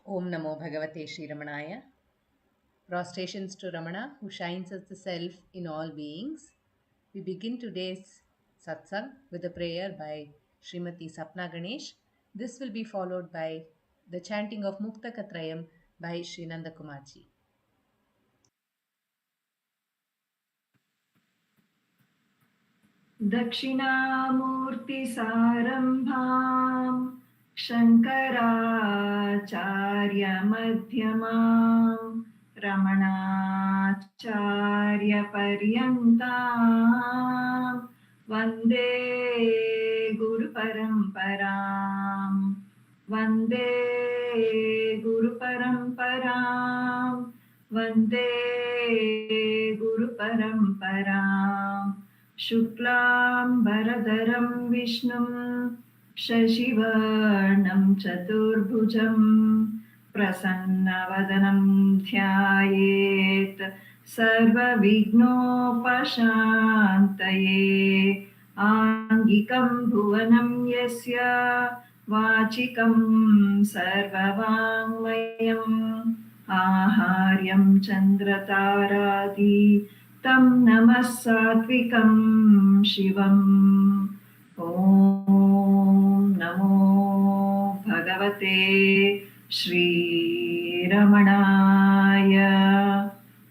Om Namo Bhagavate Shri Ramanaya. Prostrations to Ramana, who shines as the Self in all beings. We begin today's satsang with a prayer by Srimati Sapna Ganesh. This will be followed by the chanting of Muktaka trayam by Sri Nandakumarji. दक्षिणामूर्तिसारम्भां शङ्कराचार्यमध्यमां रमणाचार्यपर्यन्तां वन्दे गुरुपरम्परां वन्दे गुरुपरम्परां वन्दे गुरुपरम्पराम् शुक्लाम्बरधरं विष्णुं शशिवर्णं चतुर्भुजं प्रसन्नवदनं ध्यायेत् सर्वविघ्नोपशान्तये आङ्गिकं भुवनं यस्य वाचिकं सर्ववाङ्मयम् आहार्यं चन्द्रतारादि तं नमः सात्विकं शिवम् ॐ नमो भगवते श्रीरमणाय.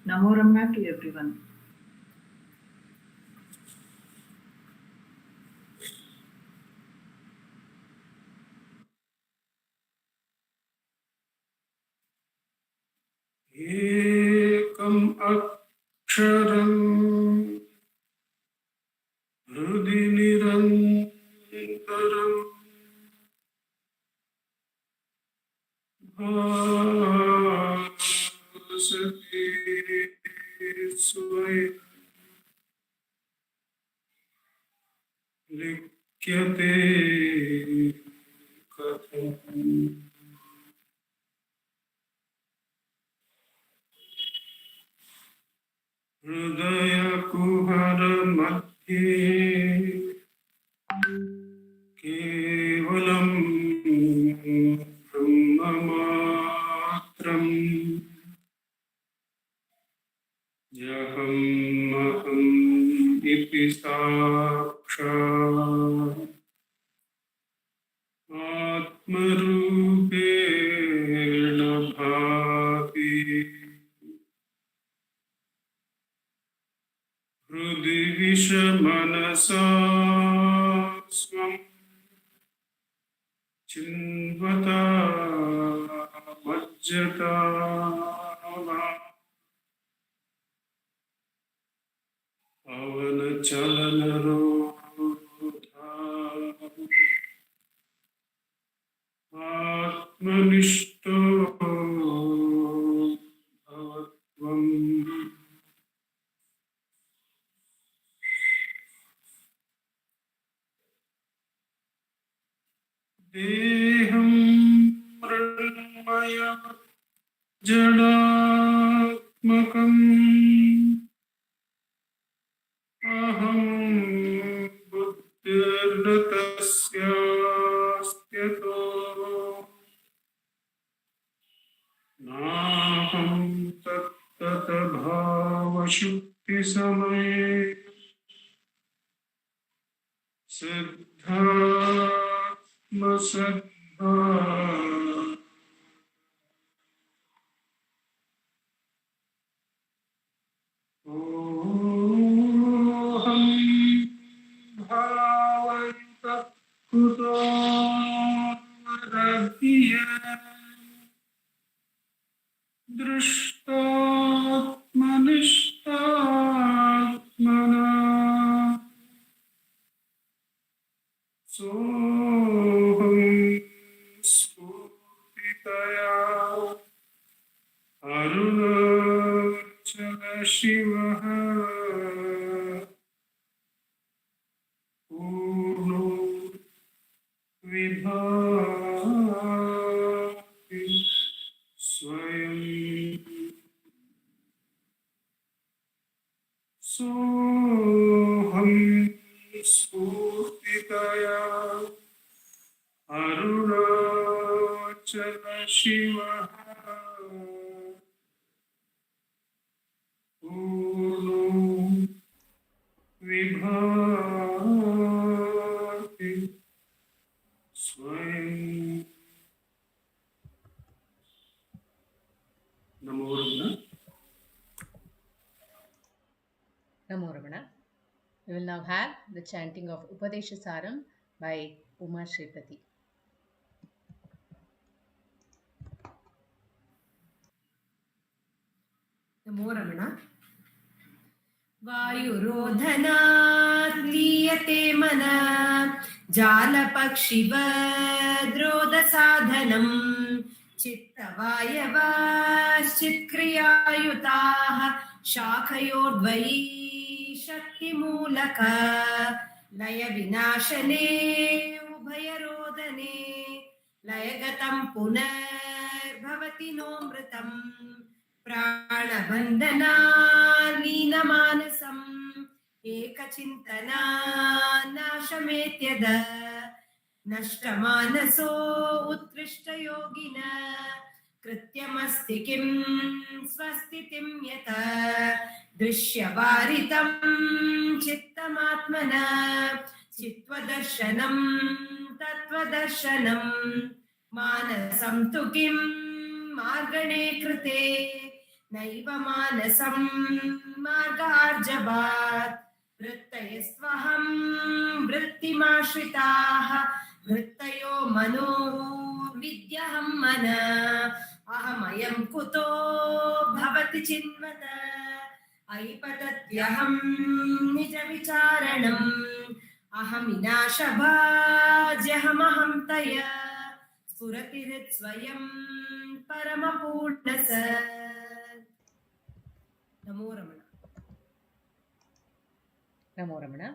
Namo Ramana to everyone. Ekam Aksharam Hrudi Nirantaram Bhasati Swayam Likyate Katham Hridaya Kuhara Madhye Kevalam Brahmamatram Jaham Maham Iti Sakshat Atmarupena Bhati Hrudi Vishamanasa Swam Chinvata Majjata Avana Chalanarodha Atmanishto Bhavatvam Deham Mrunmaya Jadatmakam Aham Buddhirnatasyastyatho Naham Tattata Bhava Shukti Samay Siddhatma Siddha Oham Bhavanta Kuto Radhiya Drishtatmanishtatmana Soham Spurtitaya Arunachala Shivaha Purno Vibhati Swayam Soham Spurtitaya Arunachala Arunachal Shiva Purno Vibhati Swayam. Namo Ramana. Namo Ramana. We will now have the chanting of Upadesa Saram by Uma Shripati. Namo Ramana. Vayurodhanaat liyate mana jalapakshivadroda sadhanam chittavayavashchikriyayutah shakhayodvayi shaktimulaka laya vinashane ubhayarodhane layagatam punar bhavati nomritam प्राणबन्धना लीनमानसम् एकचिन्तना नाशमेत्यद नष्टमानसो उत्कृष्टयोगिन कृत्यमस्ति किं स्वस्तितिं यत दृश्यवारितं चित्तमात्मना चित्वदर्शनं तत्त्वदर्शनं मानसं तु किं मार्गणे कृते नैव मानसं मार्गार्जवात् वृत्तयस्त्वहं वृत्तिमाश्रिताः वृत्तयो मनो विद्यहं मन अहमयं कुतो भवति चिन्वत ऐपतत्यहं निजविचारणम् अहमिनाशभाज्यहमहं तया स्फुरतिरित्स्वयं परमपूर्णस. Namo Ramana. Namo Ramana.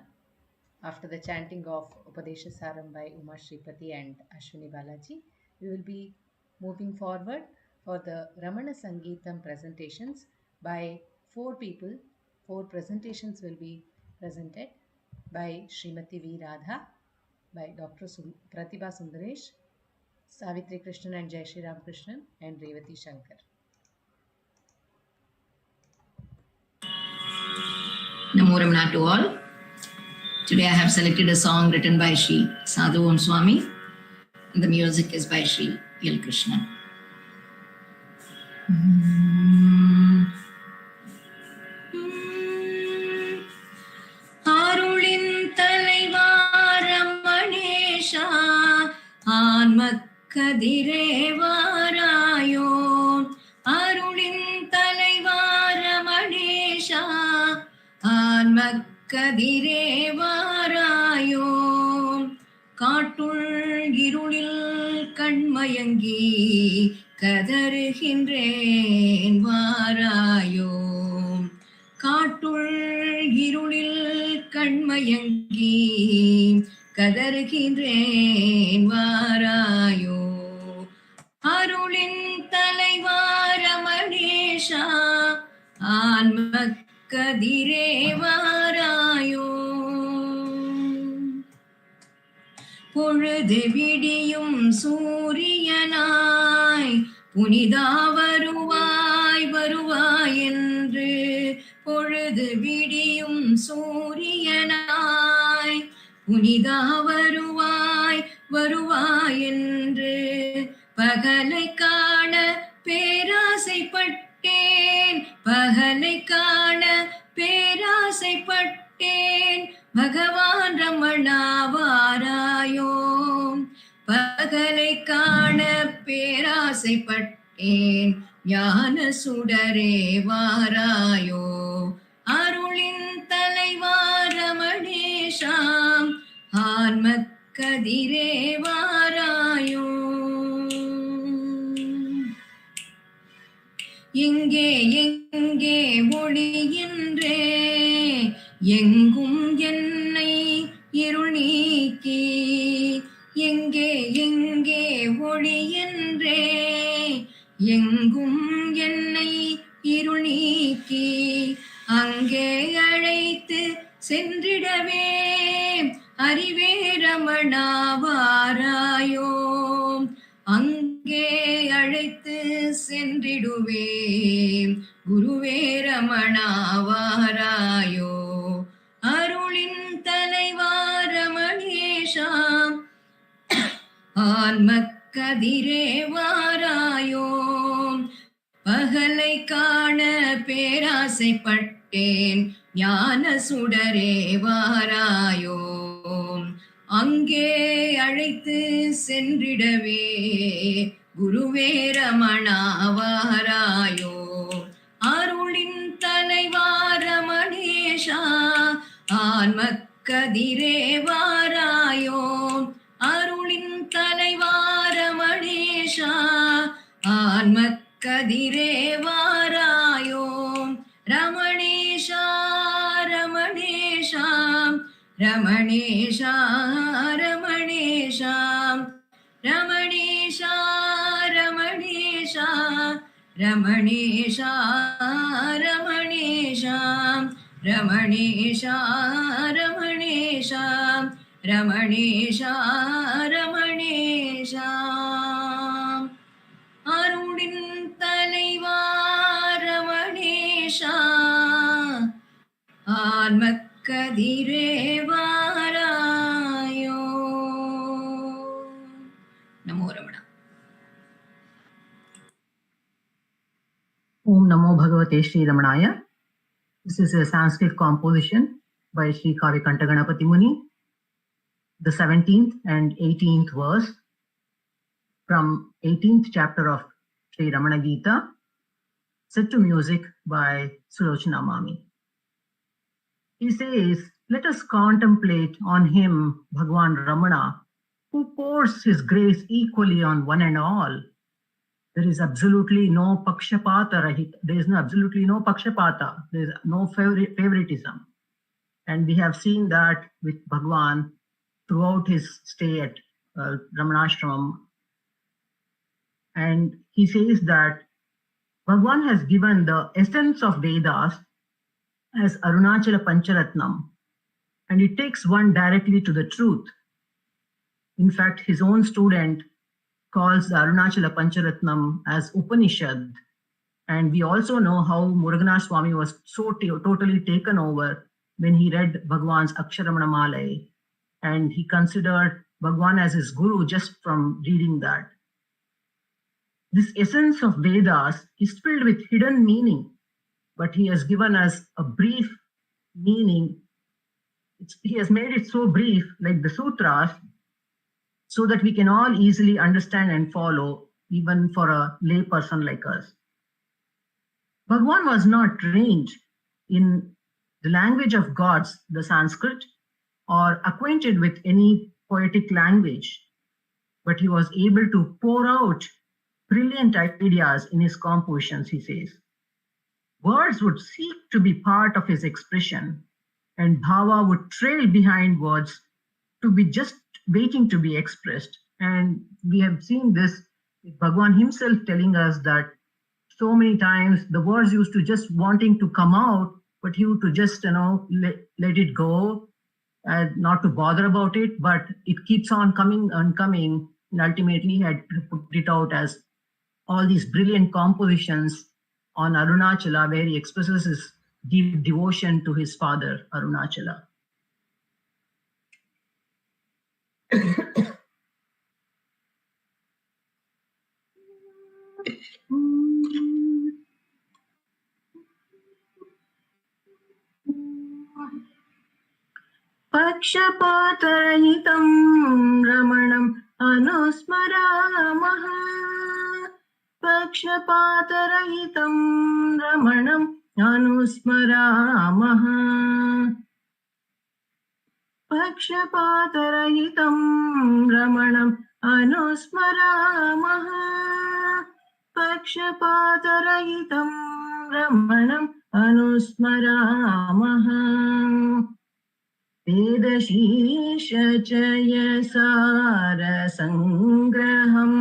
After the chanting of Upadesa Saram by Uma Shripati and Ashwini Balaji, we will be moving forward for the Ramana Sangeetam presentations by 4 people. 4 presentations will be presented by Srimati V. Radha, by Dr. Pratibha Sundaresh, Savitri Krishnan and Jaisriram Krishnan, and Revathi Sankar. Namo Ramana to all. Today I have selected a song written by Sri Sadhu Om Swami, and the music is by Sri L. Krishnan. Arulin Talaiva Ramanesha Anmakkadireevarayo Arulin Talaiva Ramanesha ஆன்மக்கதிரேவாராயோ காட்டுள் இருளில் கண்மயங்கி கதறுகின்றேன் வாராயோ காட்டுள் இருளில் கண்மயங்கி கதறுகின்றேன் வாராயோ அருளின் தலைவா ரமணேஷா ஆன்மக்கதிரேவாராயோ பொழுது விடியும் சூரியனாய் புனிதா வருவாய் வருவாய் என்று பொழுது விடியும் சூரியனாய் புனிதா வருவாய் வருவாய் என்று பகலை காண பேராசைப்பட்டேன் பகலை காண பேராசைப்பட்டேன் பகவான் ரமணா வாராயோ பகலை காண பேராசைப்பட்டேன் ஞான சுடரே வாராயோ அருளின் தலைவா ரமணேஷாம் ஆன்மக்கதிரே வாராயோ எங்கே எங்கே ஒளியின்றே எங்கும் என்னை இருள் நீக்கி எங்கே எங்கே ஒளியின்றே எங்கும் என்னை இருள் நீக்கி அங்கே அழைத்து சென்றிடவே அறிவே ரமணா வாராயோ அங்கே அழைத்து சென்றிடுவேன் குருவே ரமணாவாராயோ அருளின் தலைவா ரமணேஷா ஆன்மக்கதிரே வாராயோ பகலை காண பேராசைப்பட்டேன் ஞான சுடரே வாராயோ அங்கே அழைத்து சென்றிடவே குருவே ரமணாவாராயோ அருளின் தலைவா ரமணேஷா ஆன்மக்கதிரே வாராயோ அருளின் தலைவா ரமணேஷா ஆன்மக்கதிரே வாராயோ ரமணேஷா ரமணேஷா ரமணேஷா ரமணேஷா ரமணேஷா ரமணேஷா ரமணேஷா ரமணேஷா ரமணேஷா ரமணேஷா ரமணேஷா ரமணேஷா அருளின் தலைவா ரமணேஷா ஆன்மக்கதிரே வாராயோ. நமோ Ramana. Om Namo Bhagavate Sri Ramanaya. This is a Sanskrit composition by Sri Kavikanta Ganapati Muni, the 17th and 18th verse from 18th chapter of Sri Ramana Gita, set to music by Sulochana Mami. He says, let us contemplate on him, Bhagwan Ramana, who pours his grace equally on one and all. There is absolutely no pakshapata. There is absolutely no pakshapata. There is no favoritism. And we have seen that with Bhagwan throughout his stay at Ramanashram. And he says that Bhagwan has given the essence of Vedas as Arunachala Pancharatnam, and it takes one directly to the truth. In fact, his own student calls the Arunachala Pancharatnam as Upanishad. And we also know how Murugan Swami was so totally taken over when he read Bhagwan's Aksharamanamalai, and he considered Bhagwan as his guru just from reading that. This essence of Vedas is filled with hidden meaning, but he has given us a brief meaning. He has made it so brief, like the sutras, so that we can all easily understand and follow, even for a lay person like us. Bhagwan was not trained in the language of gods, the Sanskrit, or acquainted with any poetic language, but he was able to pour out brilliant ideas in his compositions, he says. Words would seek to be part of his expression, and bhava would trail behind words to be just waiting to be expressed. And we have seen this with Bhagwan himself telling us that so many times the words used to just wanting to come out, but he would to just, let it go and not to bother about it, but it keeps on coming and coming. And ultimately he had put it out as all these brilliant compositions on Arunachala, where he expresses his deep devotion to his father, Arunachala. Pakshapatarahitam Ramanam Anusmaramah. Pakshapatarahitam Ramanam Anusmaramah. Pakshapatarahitam Ramanam Anusmaramah. Pakshapatarahitam Ramanam Anusmaramah. Vedashishachaya Sarasangraham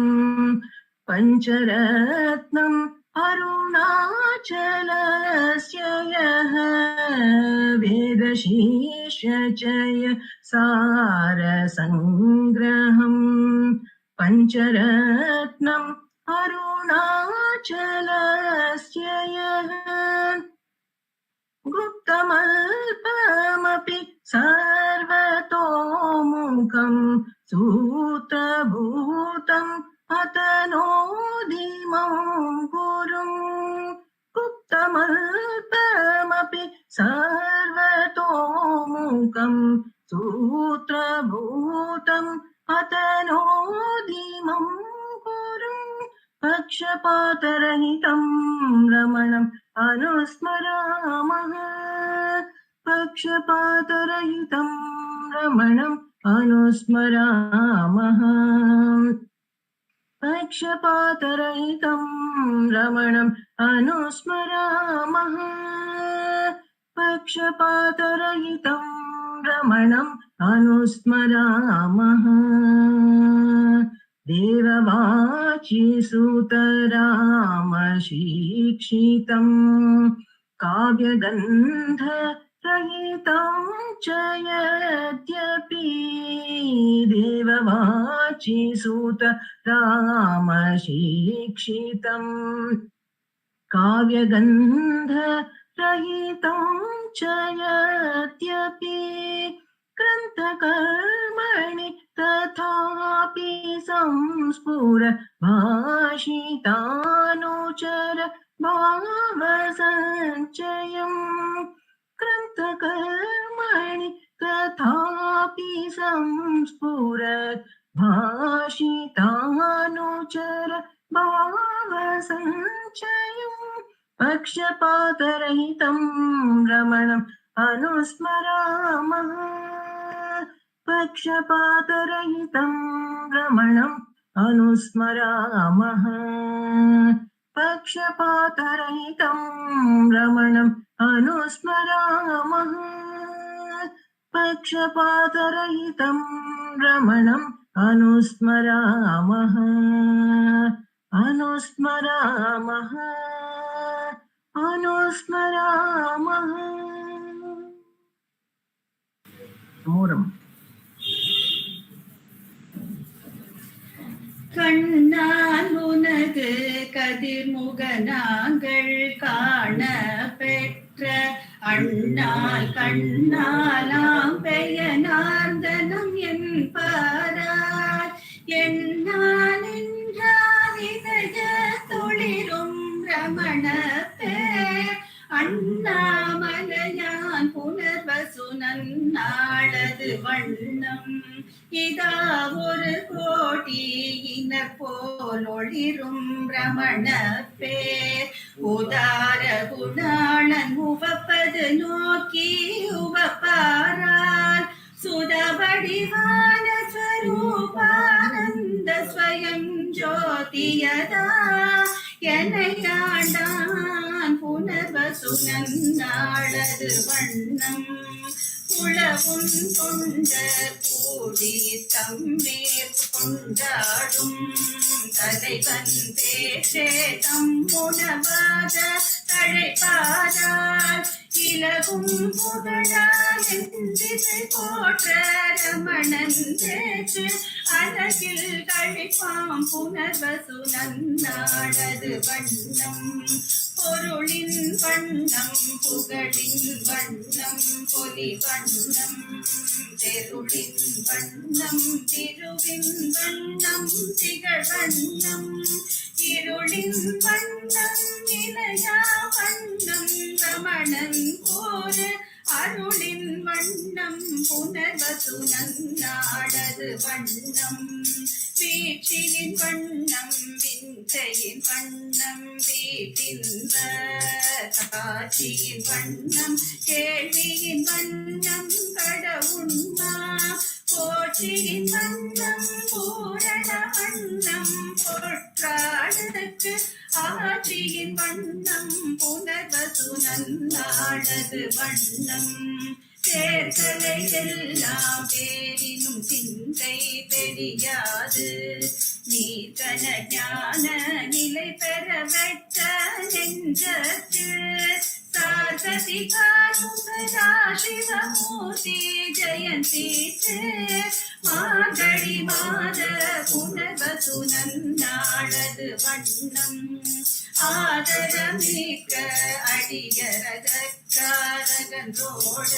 Pancharatnam Arunachalasya Vedashishachaya Sarasangraham Pancharatnam अरुणाचलस्य यः गुप्तमल्पमपि सर्वतोमुखं सूत्रभूतम् अतनोदिमं गुरुं गुप्तमल्पमपि सर्वतोमुखं सूत्रभूतम् अतनोदिमं गुरुं पक्षपातरहितं रमणम् अनुस्मरामः पक्षपातरहितं रमणम् अनुस्मरामः पक्षपातरहितं रमणम् अनुस्मरामः पक्षपातरहितं रमणम् अनुस्मरामः देववाची सुतरामशिक्षितं काव्यगन्धरहितं च यद्यपि देववाची सुतरामशिक्षितं काव्यगन्धरहितं च यद्यपि ग्रन्थकर्मणि तथापि संस्फुर भाषितानुचर भावसञ्चयम् ग्रन्थकर्मणि तथापि संस्फुर भाषितानुचर भावसञ्चयम् पक्षपातरहितं रमणम् अनुस्मरामः पक्षपातरहितं रमणम् अनुस्मरामः पक्षपातरहितं रमणम् अनुस्मरामः पक्षपातरहितं रमणम् अनुस्मरामः अनुस्मरामः अनुस्मरामः மூலம் கண்ணால் உனது கதிர்முகனாங்கள் காண பெற்ற அண்ணால் கண்ணாலாம் பெயனார்ந்தனம் என்பாரார் என்னால் என்றார் இதய தொழிலும் ரமண பேர் அண்ணாமலையான் புனர்வசு நன்னாளது வண்ணம் இதா ஒரு கோடியினர் போல் ஒளிரும் ரமண பேர் உதார குணாளன் உவப்பது நோக்கி உவப்பாரால் சுதவடிவான ஸ்வரூபானந்த ஸ்வயம் ஜோதியதா எனையாண்டான் புனர்வசு நன்னாளது வண்ணம் உளவும் கொண்ட கூடி தம்மேற் கொண்டாடும் தலைவன் தேசேதம் உணவாத தழைப்பாரால் இலகும் புகழால் எந்திசை போற்ற ரமணன் தேற்று அழகில் கழிப்பாம் புனர்வசு நன்னாளது வண்ணம் பொருளின் வண்ணம் புகழின் வண்ணம் பொலி வண்ணம் தெருளின் வண்ணம் திருவின் வண்ணம் திகழ் வண்ணம் இருளின் வண்ணம் இளையா வண்ணம் ரமணன் போர் அருளின் வண்ணம் புனர்வசு நன்னாளது வண்ணம் வீழ்ச்சியின் வண்ணம் விந்தையின் வண்ணம் வீட்டின்ப காட்சியின் வண்ணம் கேள்வியின் வண்ணம் கடவுண்மா போற்றியின் வண்ணம் பூரண வண்ணம் பொற்றாடற்கு ஆட்சியின் வண்ணம் புனர்வசு நன்னாளது வண்ணம் தேர்களை எல்லாம் பேரினும் சிந்தை தெரியாது நீர்கன ஞான நிலை பெற வெட்ட நெஞ்சத்து சார்கதி காசுதா சிவமூர்த்தி ஜெயந்தி மார்கழி மாத புனர்வசு நன்னாளது நாடது வண்ணம் ஆதரமிக்க அடியரகக்காரகன்றோட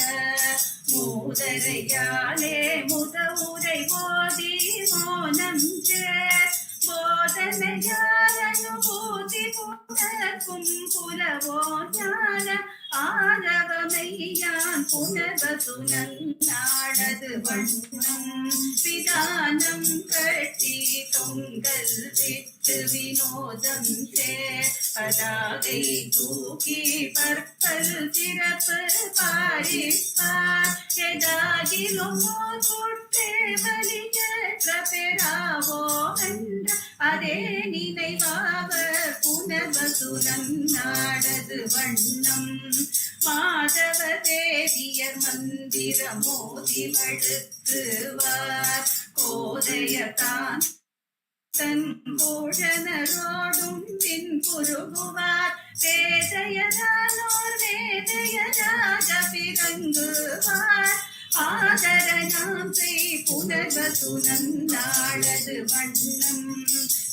மூதரையாலே முதவுரை ஓதி மோனம் போதனையாரனுபூதி புனர்க்கும் புலவோ ஞான ஆரவமையான் புனர்வசுனநாடது வண்ணம் விதானம் கட்டி தொங்கல் விட்டு வினோதம் பதாகை தூக்கி பற்பல் சிறப்பு பாரிப்பார் எதாகிலும் தொட்டே வலியற்ற பெறாவோ என்ற அதே நினைவாவ புனர்வசுனம் நாடது வண்ணம் மாதவ தேவியர் மந்திர மோதி வழுத்துவார் கோதையதான் தன் கோழனரோடும் பின் குருகுவார் வேதையதானோர் வேதையராக பிறங்குவார் ஆதரனாம் செய் புனர்வசுனம் நாடது வண்ணம்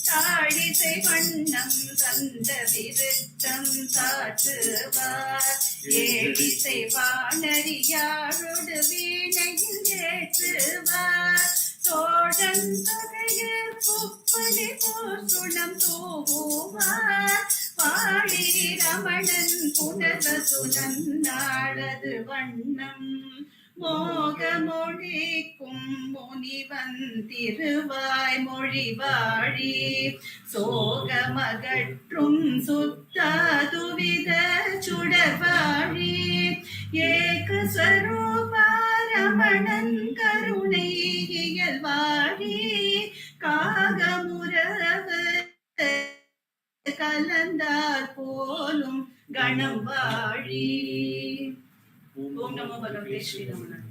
தாழிசை வண்ணம் தந்த விருத்தம் சாற்றுவார் ஏழிசை வானறியாழொடு வீணையில் ஏற்றுவார் தோழன் தொகையில் புப்பலி போர்சுணம் தூவுவார் பாடி ரமணன் புனர்வசுனம் நாடது வண்ணம் மோகமொழிக்கும் முனிவன் திருவாய் மொழிவாழி சோகமகற்றும் சுத்தாதுவித சுடவாழி ஏகஸ்வரூபா ரமணன் கருணை இயல்வாழி காகமுறவு கலந்தார் போலும் கணம் வாழி. Om Namo Bhagavate Sri Ramanaya.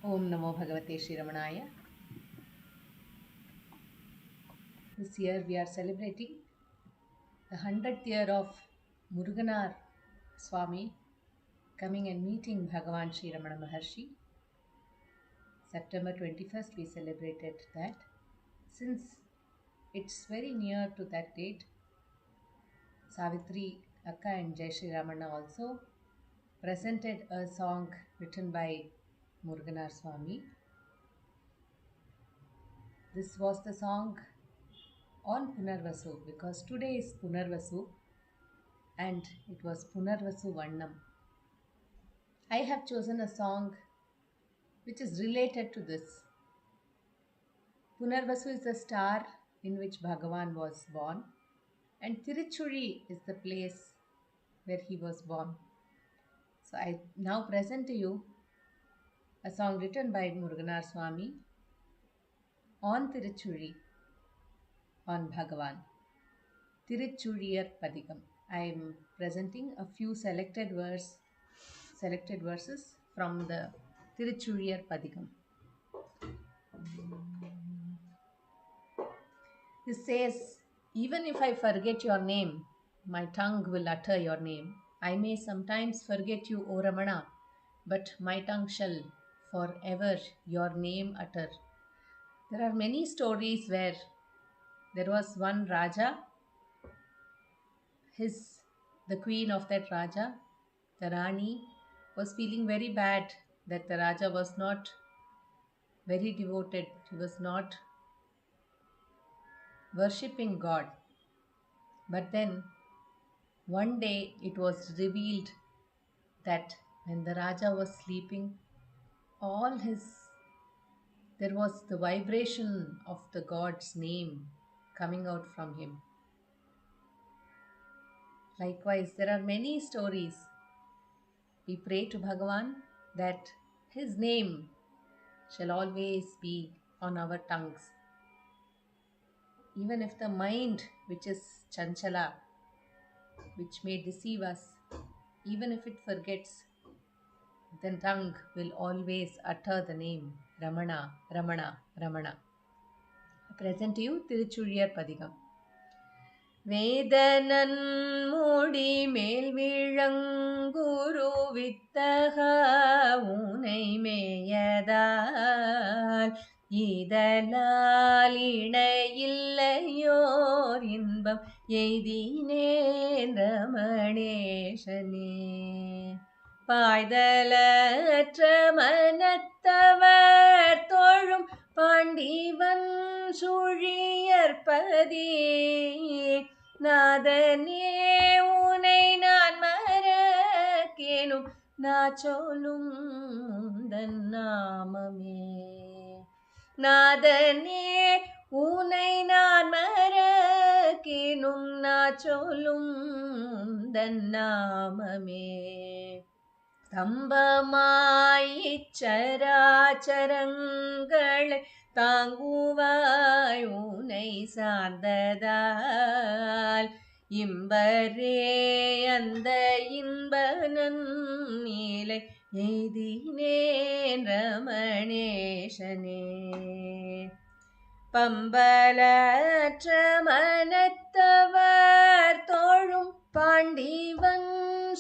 Om Namo Bhagavate Sri Ramanaya. This year we are celebrating the 100th year of Muruganar Swami coming and meeting Bhagavan Sri Ramana Maharshi. September 21st we celebrated that. Since it's very near to that date, Savitri Akka and Jaisriram also presented a song written by Muruganar Swami. This was the song on Punarvasu because today is Punarvasu and it was Punarvasu Vannam. I have chosen a song which is related to this. Punarvasu is the star in which Bhagavan was born. And Tiruchuri is the place where he was born. So I now present to you a song written by Muruganar Swami on Tiruchuri, on Bhagavan. Tiruchuriyar Padikam. I am presenting a few selected verses from the Tiruchuriyar Padikam. This says, even if I forget your name, my tongue will utter your name. I may sometimes forget you, O Ramana, but my tongue shall forever your name utter. There are many stories where there was one Raja, the queen of that Raja, the Rani, was feeling very bad that the Raja was not very devoted. He was not worshipping God. But then one day it was revealed that when the Raja was sleeping, there was the vibration of the God's name coming out from him. Likewise, there are many stories. We pray to Bhagavan that his name shall always be on our tongues. Even if the mind, which is chanchala, which may deceive us, even if it forgets, the tongue will always utter the name Ramana, Ramana, Ramana. I present to you Tiruchuriyar Padikam. வேதனன் மூடி மேல் விளங்குரு வித்தக ஊனை மேயதால் இதனால் இணையில்லையோர் இன்பம் எய்தினேன் ரமணேசனே. பாய்தலற்ற மனத்தவர் தோழும் பாண்டிவன் சுழியற்பதி நாதனே உனை நான் மறக்கேனும் நாச்சொல்லும் முந்தன் நாமமே. நாதனே உனை நான் மறக்கேனும் நாச்சொல்லும் முந்தன் நாமமே. தம்பமாய் இச்சராச்சரங்களை தாங்குவாய் உனை சார்ந்ததால் இம்பரே அந்த இன்பனன் நீலை எய்தினேன் ரமணேசனே. பம்பலற்ற மனத்தவர் தோழும் பாண்டிவன்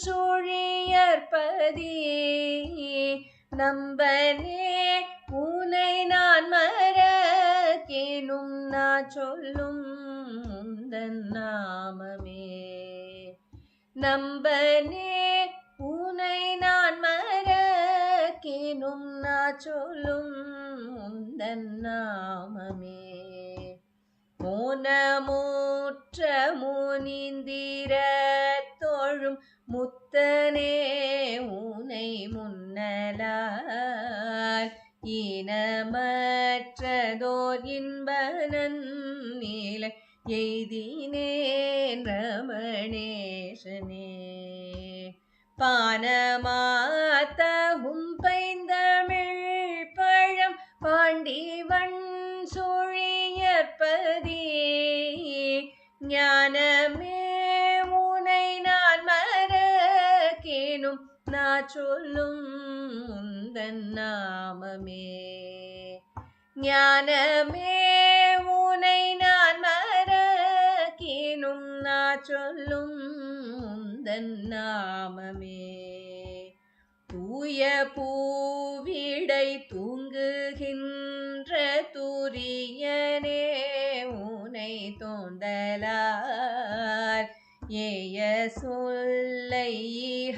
சுழியற்பதி நம்பனே உனை நான் மறக்கேனும் நாச்சொல்லும் முந்தன் நாமமே. நம்பனே உனை நான் மறக்கேனும் நாச்சொல்லும் முந்தன் நாமமே. மோனமுற்ற முனிந்திர தோழும் முத்தனே உனை முன்னலால் ஈனமற்றதோர் இன்பனன் நீலை எய்தினேன் ரமணேசனே. பானமாத்தவும் பைந்தமிழ் பழம் பாண்டிவன் சுழியற்பதி ஞானமே உனை நான் மறக்கேனும் நாச்சொல்லும் முந்தன் நாமமே. ஞானமே உனை நான் மறக்கேனும் நாச்சொல்லும் முந்தன் நாமமே. தூய பூவிடை தூங்குகின்ற துரியனே உனை தோந்தலார் ஏய சொல்லை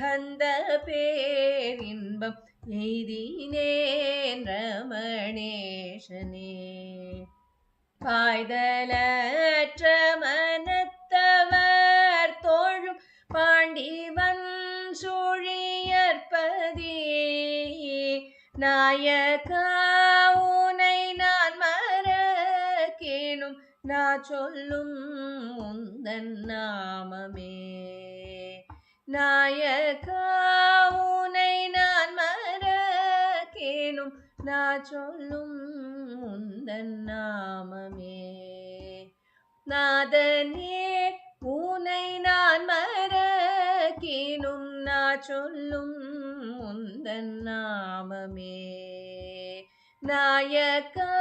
ஹந்த பேரின்பம் எய்தினேன் ரமணேசனே. பாய்தலற்ற மனத்தவர் தோழும் பாண்டிவன் சுழியற்பதி நாயகா உனை நான் மறக்கேனும் நாச்சொல்லும் முந்தன் நாமமே. நாயகா உனை நான் மறக்கேனும் நாச்சொல்லும் முந்தன் நாமமே. நாதனே உனை நான் மறக்கேனும் நாச்சொல்லும் முந்தன் நாமமே. நாயகா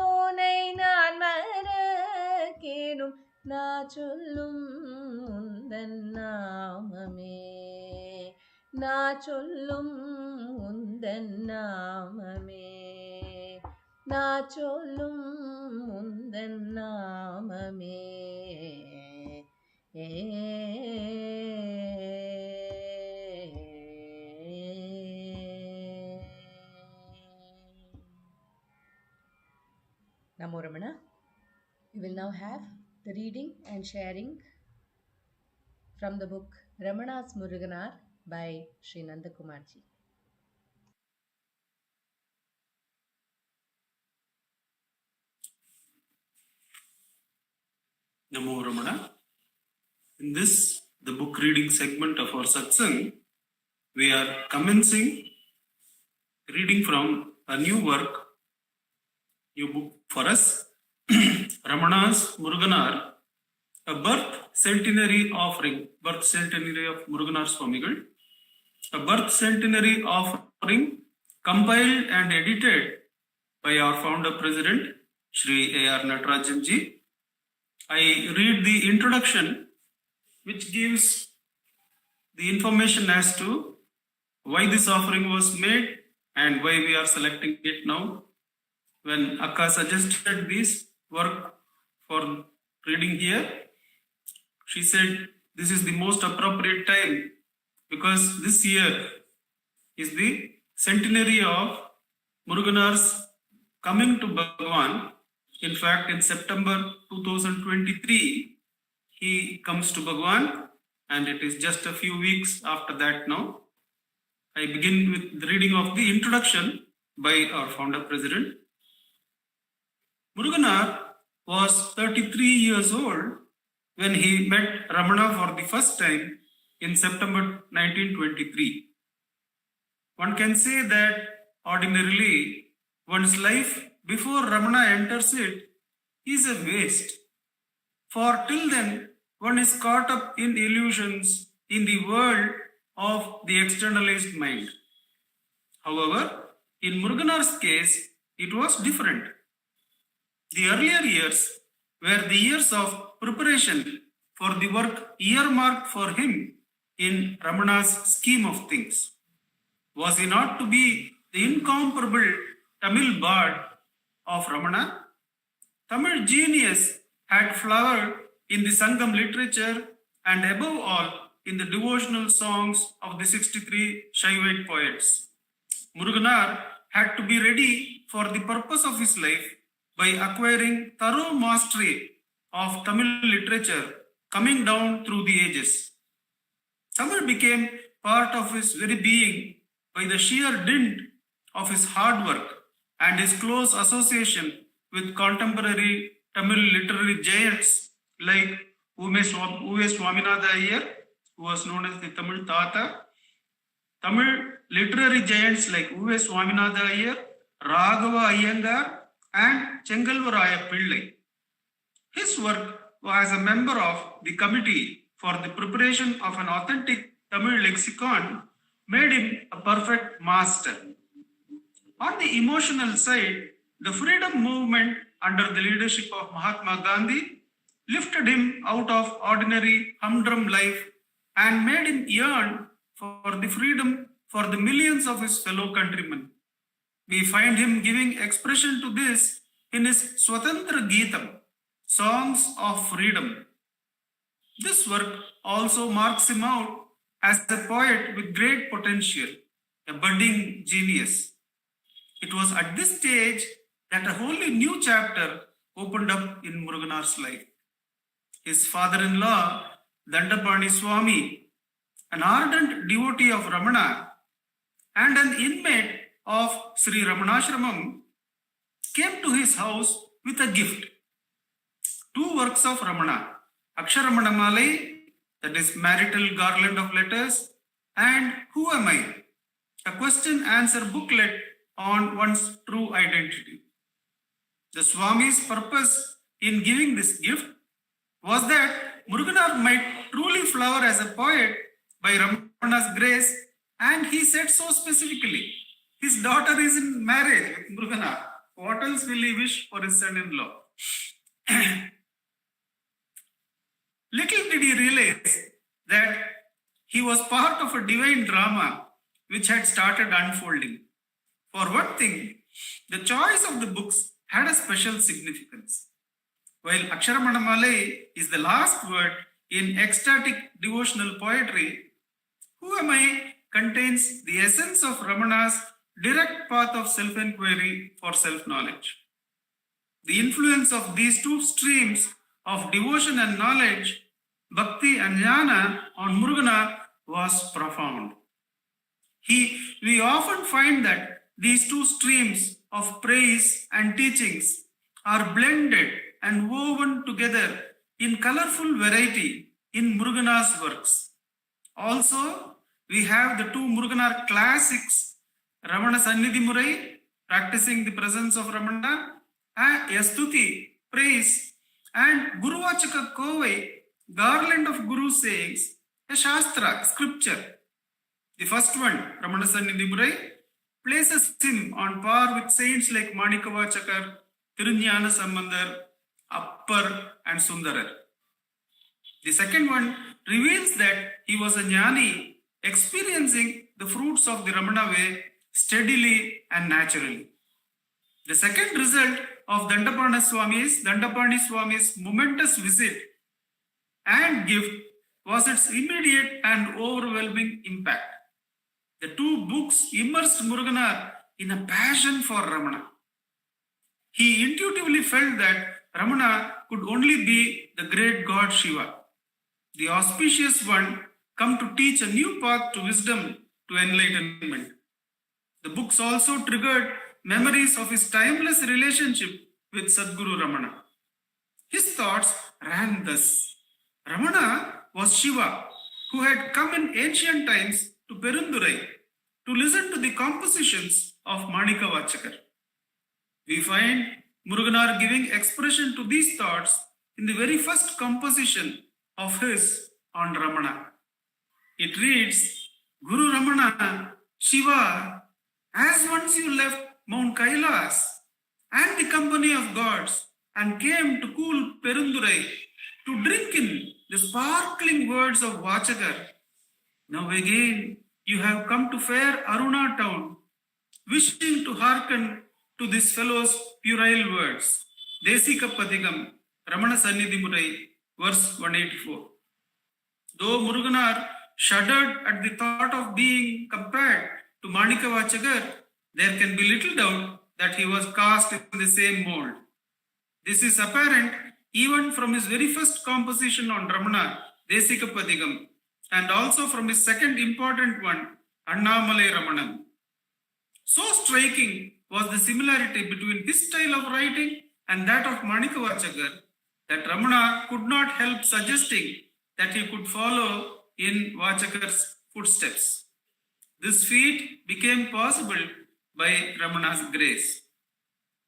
உனை நான் மறக்கேனும் நாச்சொல்லும் முந்தன் நாமமே. நாச்சொல்லும் முந்தன் நாமமே. நாச்சொல்லும் முந்தன் நாமமே. Namo Ramana. We will now have the reading and sharing from the book Ramana's Muruganar by Sri Nandakumarji. Namo Ramana. In this, the book reading segment of our satsang, we are commencing reading from a new work, new book for us, Ramana's Muruganar, a birth centenary offering, birth centenary of Muruganar Swamigal, a birth centenary offering compiled and edited by our founder president, Shri A.R. Natarajanji. I read the introduction, which gives the information as to why this offering was made and why we are selecting it now. When Akka suggested this work for reading here, she said this is the most appropriate time because this year is the centenary of Muruganar's coming to Bhagavan. In fact, in September 2023, he comes to Bhagavan, and it is just a few weeks after that now. I begin with the reading of the introduction by our founder president. Muruganar was 33 years old when he met Ramana for the first time in September 1923. One can say that ordinarily one's life before Ramana enters it is a waste. For till then, one is caught up in illusions in the world of the externalized mind. However, in Muruganar's case, it was different. The earlier years were the years of preparation for the work earmarked for him in Ramana's scheme of things. Was he not to be the incomparable Tamil bard of Ramana? Tamil genius had flowered in the Sangam literature and above all in the devotional songs of the 63 Shaivite poets. Muruganar had to be ready for the purpose of his life by acquiring thorough mastery of Tamil literature coming down through the ages. Tamil became part of his very being by the sheer dint of his hard work and his close association with contemporary Tamil literary giants like U.S. Swaminathan Iyer, who was known as the Tamil Tata. Tamil literary giants like U.S. Swaminathan Iyer, Raghava Iyengar, and Chengalvaraya Pillai. His work as a member of the committee for the preparation of an authentic Tamil lexicon made him a perfect master. On the emotional side, the freedom movement under the leadership of Mahatma Gandhi lifted him out of ordinary humdrum life and made him yearn for the freedom for the millions of his fellow countrymen. We find him giving expression to this in his Swatantra Geetam, Songs of Freedom. This work also marks him out as a poet with great potential, a budding genius. It was at this stage that a wholly new chapter opened up in Muruganar's life. His father-in-law, Dandapani Swami, an ardent devotee of Ramana and an inmate of Sri Ramanashramam, came to his house with a gift. 2 works of Ramana, Aksharamanamalai, that is marital garland of letters, and Who Am I? A question-answer booklet on one's true identity. The Swami's purpose in giving this gift was that Muruganar might truly flower as a poet by Ramana's grace, and he said so specifically. His daughter is in marriage with Muruganar. What else will he wish for his son-in-law? Little did he realize that he was part of a divine drama which had started unfolding. For one thing, the choice of the books had a special significance. While Aksharamanamalai is the last word in ecstatic devotional poetry, Who Am I contains the essence of Ramana's direct path of self-enquiry for self-knowledge. The influence of these 2 streams of devotion and knowledge, Bhakti and Jnana, on Muruganar was profound. We often find that these 2 streams of praise and teachings are blended and woven together in colorful variety in Muruganar's works. Also, we have the 2 Muruganar classics, Ramana Sannidhi Murai, practicing the presence of Ramana, and Yastuti, praise, and Guruvachaka Kovai, garland of Guru sayings, a Shastra, scripture. The first one, Ramana Sannidhi Murai, places him on par with saints like Manikavachakar, Tirunjana Sambandar, Appar, and Sundarar. The second one reveals that he was a jnani experiencing the fruits of the Ramana way steadily and naturally. The second result of Dandapani Swami's momentous visit and gift was its immediate and overwhelming impact. The two books immersed Muruganar in a passion for Ramana. He intuitively felt that Ramana could only be the great god Shiva, the auspicious one come to teach a new path to wisdom, to enlightenment. The books also triggered memories of his timeless relationship with Sadguru Ramana. His thoughts ran thus. Ramana was Shiva, who had come in ancient times to Perundurai to listen to the compositions of Manika Vachakar. We find Muruganar giving expression to these thoughts in the very first composition of his on Ramana. It reads, Guru Ramana, Shiva, as once you left Mount Kailas and the company of gods and came to cool Perundurai to drink in the sparkling words of Vachakar, now again you have come to fair Aruna town, wishing to hearken to this fellow's puerile words. Desika Padigam, Ramana Sannidhi Murai, verse 184. Though Muruganar shuddered at the thought of being compared to Manika Vachakar, there can be little doubt that he was cast in the same mold. This is apparent even from his very first composition on Ramana, Desika Padigam, and also from his second important one, Annamalai Ramanam. So striking was the similarity between his style of writing and that of Manika Vachakar that Ramana could not help suggesting that he could follow in Vachakar's footsteps. This feat became possible by Ramana's grace.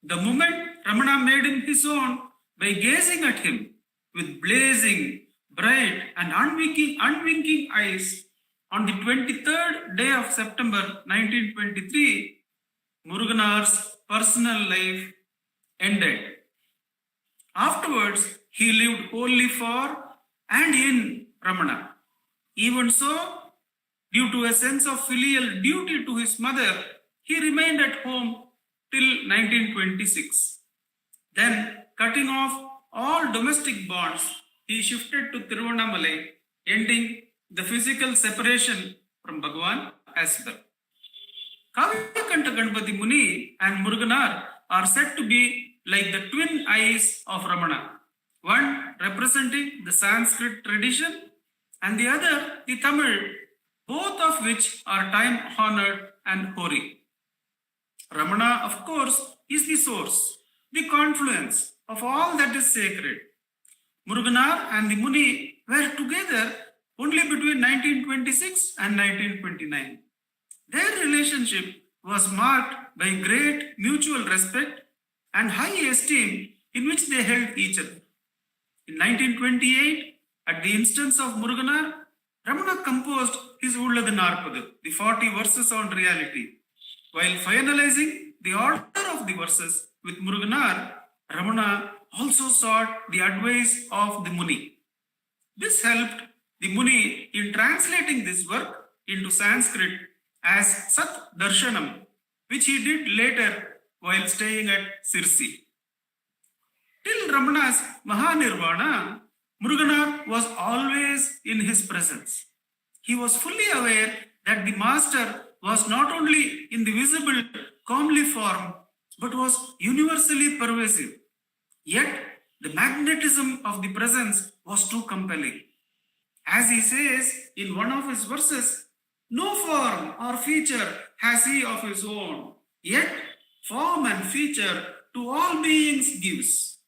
The moment Ramana made him his own by gazing at him with blazing, bright and unwinking eyes on the 23rd day of September 1923, Muruganar's personal life ended. Afterwards, he lived wholly for and in Ramana. Even so, due to a sense of filial duty to his mother, he remained at home till 1926. Then, cutting off all domestic bonds, he shifted to Tiruvannamalai, ending the physical separation from Bhagavan as well. Kavyakanta Ganpati Muni and Muruganar are said to be like the twin eyes of Ramana, one representing the Sanskrit tradition and the other the Tamil, both of which are time-honored and hoary. Ramana, of course, is the source, the confluence of all that is sacred. Muruganar and the Muni were together only between 1926 and 1929. Their relationship was marked by great mutual respect and high esteem in which they held each other. In 1928, at the instance of Muruganar, Ramana composed his Ulladhu Narpadu, the 40 verses on reality. While finalizing the order of the verses with Muruganar, Ramana also sought the advice of the Muni. This helped the Muni in translating this work into Sanskrit as Sat Darshanam, which he did later while staying at Sirsi. Till Ramana's Mahanirvana, Muruganar was always in his presence. He was fully aware that the master was not only in the visible, comely form, but was universally pervasive. Yet, the magnetism of the presence was too compelling. As he says in one of his verses, no form or feature has he of his own, yet form and feature to all beings gives.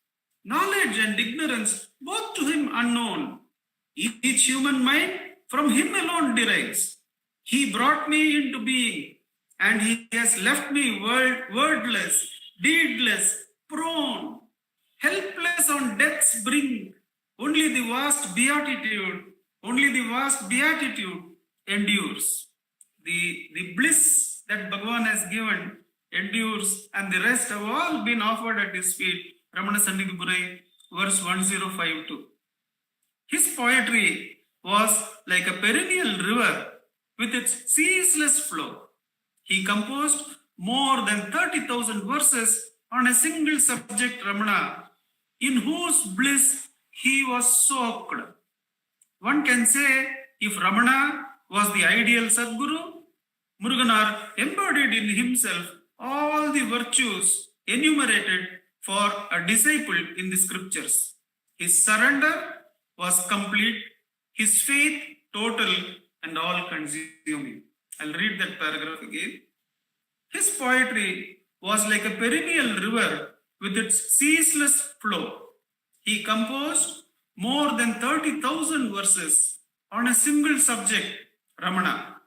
Knowledge and ignorance both to him unknown. Each human mind from him alone derives. He brought me into being, and he has left me wordless, deedless, prone, helpless on death's brink. Only the vast beatitude endures. The bliss that Bhagavan has given endures, and the rest have all been offered at his feet. Ramana Sannidhi Murai, verse 1052. His poetry was like a perennial river with its ceaseless flow. He composed more than 30,000 verses on a single subject, Ramana, in whose bliss he was soaked. One can say, if Ramana was the ideal Sadguru, Muruganar embodied in himself all the virtues enumerated for a disciple in the scriptures. His surrender was complete, his faith total and all consuming. I'll read that paragraph again. His poetry was like a perennial river with its ceaseless flow. He composed more than 30,000 verses on a single subject, Ramana,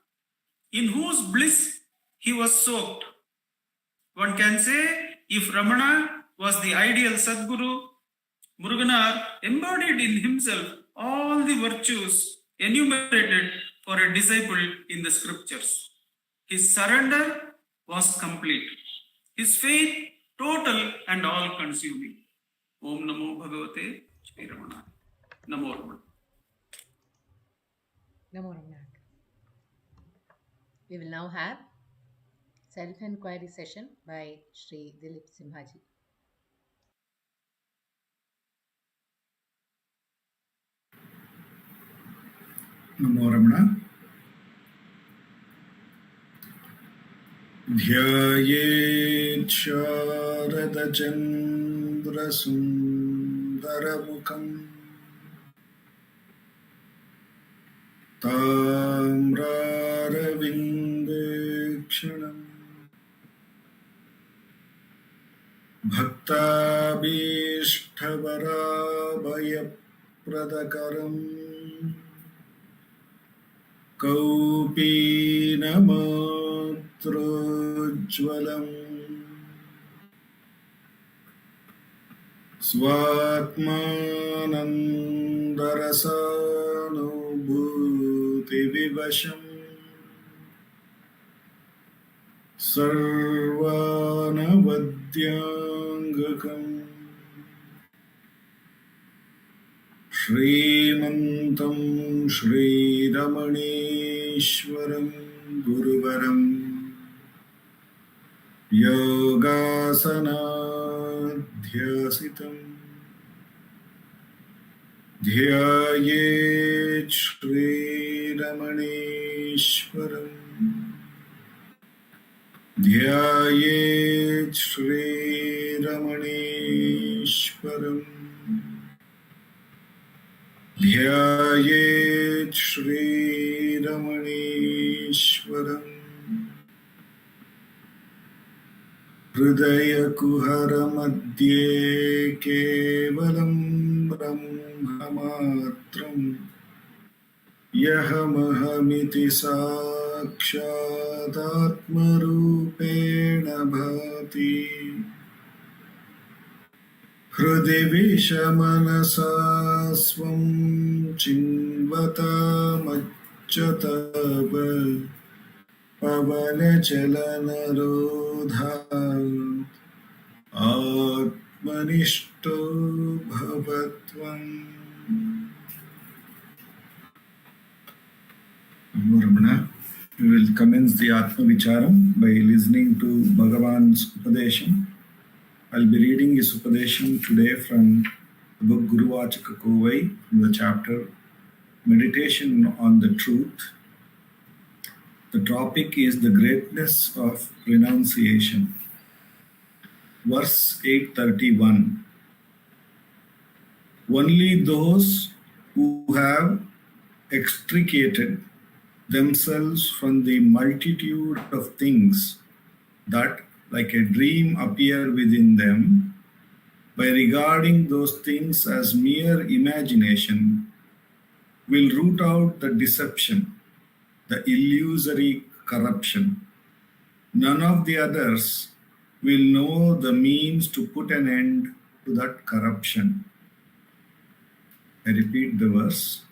in whose bliss he was soaked. One can say, if Ramana was the ideal Sadguru, Muruganar embodied in himself all the virtues enumerated for a disciple in the scriptures. His surrender was complete. His faith total and all consuming. Om Namo Bhagavate Shri Ramana. Namo Ramana. Namo Ramana. We will now have self-enquiry session by Shri Dileep Simha ji. Namo Ramana. Dhyayet Sharada Chandra Sundaramukam Tamraravindekshana Bhaktabhishtavarabhayapradakaram Kaupinamatrojvalam Swatmanandarasanubhuti vivasham Sarvanavadyangakam Shrimantam Shri Ramaneshwaram Guruvaram Yogasanadhyasitam Dhyayet Shri Ramaneshwaram Dhyayet Shri Ramaneshwaram Dhyayet Shri Ramaneshwaram Hridaya Kuhara Madhye Kevalam Brahmamatram Yahamahamithi Sakshadatmarupena Bhati Hrudi Vishamanasa Swam Chinvata Machatava Pavana Chalanarodha Atmanishto Bhavatvam. Ramana, we will commence the Atma Vicharam by listening to Bhagavan's Upadesham. I'll be reading his Upadesham today from the book Guru Vachaka Kovai, from the chapter Meditation on the Truth. The topic is the greatness of renunciation. Verse 831. Only those who have extricated themselves from the multitude of things that like a dream appear within them, by regarding those things as mere imagination, will root out the deception, the illusory corruption. None of the others will know the means to put an end to that corruption. I repeat the verse.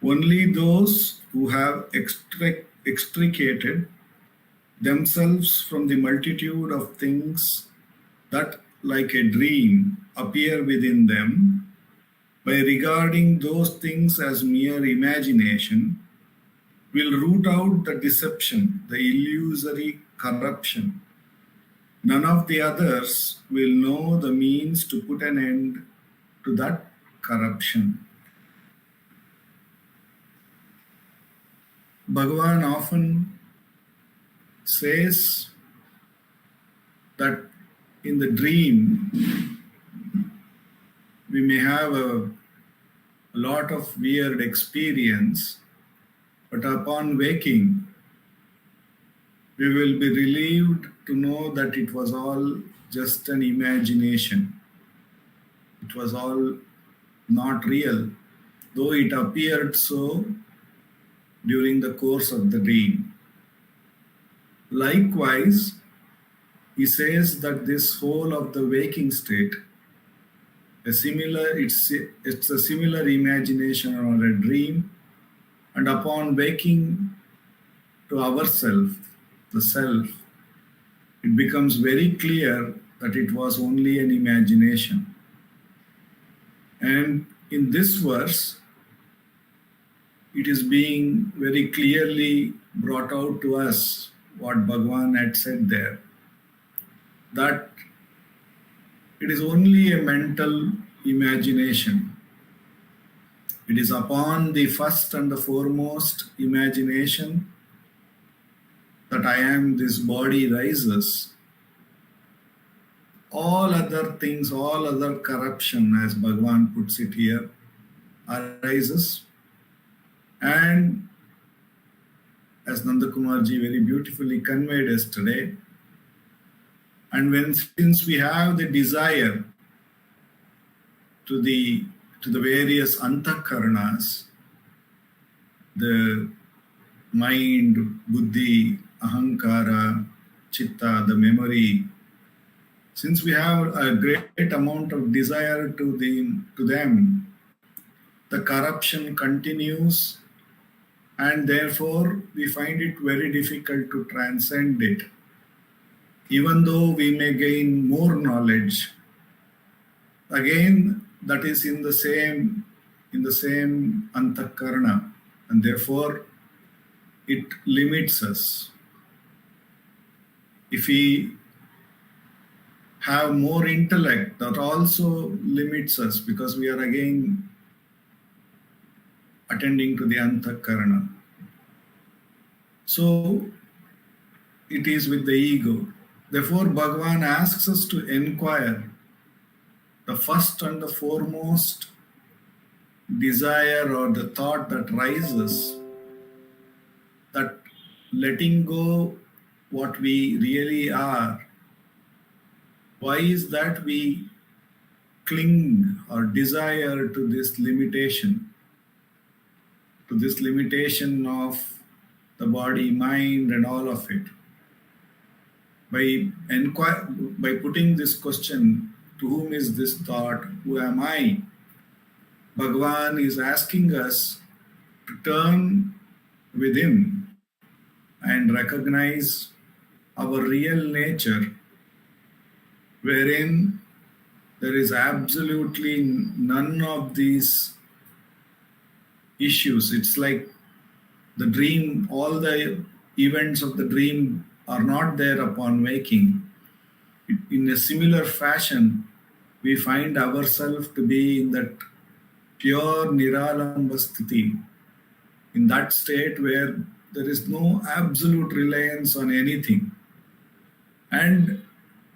Only those who have extricated themselves from the multitude of things that like a dream appear within them, by regarding those things as mere imagination, will root out the deception, the illusory corruption. none of the others will know the means to put an end to that corruption. Bhagavan often says that in the dream we may have a lot of weird experience, but upon waking we will be relieved to know that it was all just an imagination. It was all not real, though it appeared so during the course of the dream. Likewise, he says that this whole of the waking state, it's a similar imagination or a dream, and upon waking to ourself, the self, it becomes very clear that it was only an imagination. And in this verse, it is being very clearly brought out to us what Bhagavan had said there, that it is only a mental imagination. It is upon the first and the foremost imagination that I am this body rises. All other things, all other corruption, as Bhagavan puts it here, arises. And as Nandakumarji very beautifully conveyed yesterday, and since we have the desire to the various antakaranas, the mind, buddhi, ahankara, chitta, the memory, since we have a great amount of desire to them, the corruption continues, and therefore we find it very difficult to transcend it. Even though we may gain more knowledge, again that is in the same antakarana, and therefore it limits us. If we have more intellect, that also limits us, because we are again attending to the antakarana. So it is with the ego. Therefore, Bhagavan asks us to inquire the first and the foremost desire or the thought that rises, that letting go what we really are. Why is that we cling or desire to this limitation of the body, mind, and all of it? By putting this question, to whom is this thought? Who am I? Bhagavan is asking us to turn within and recognize our real nature, wherein there is absolutely none of these issues. It's like the dream, all the events of the dream are not there upon waking. In a similar fashion, we find ourselves to be in that pure niralamba sthiti, in that state where there is no absolute reliance on anything. And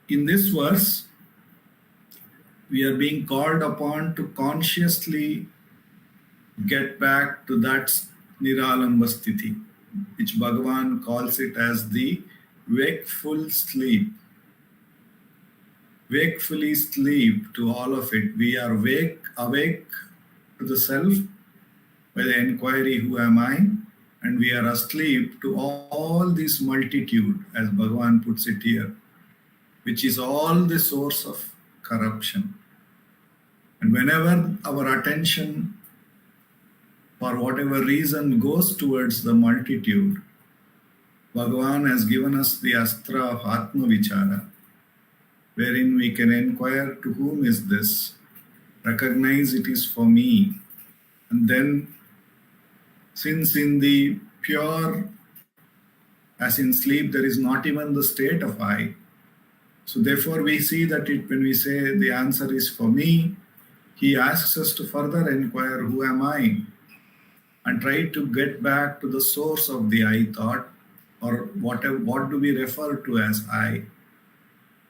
in this verse, we are being called upon to consciously get back to that niralamba sthiti, which Bhagavan calls it as the wakeful sleep. Wakefully sleep to all of it. We are awake to the self by the inquiry, who am I? And we are asleep to all this multitude, as Bhagavan puts it here, which is all the source of corruption. And whenever our attention, for whatever reason, goes towards the multitude, Bhagavan has given us the astra of Atma Vichara, wherein we can inquire, to whom is this? Recognize it is for me. And then, since in the pure, as in sleep, there is not even the state of I, So therefore we see that when we say the answer is for me, he asks us to further inquire, who am I? And try to get back to the source of the I thought, or what do we refer to as I.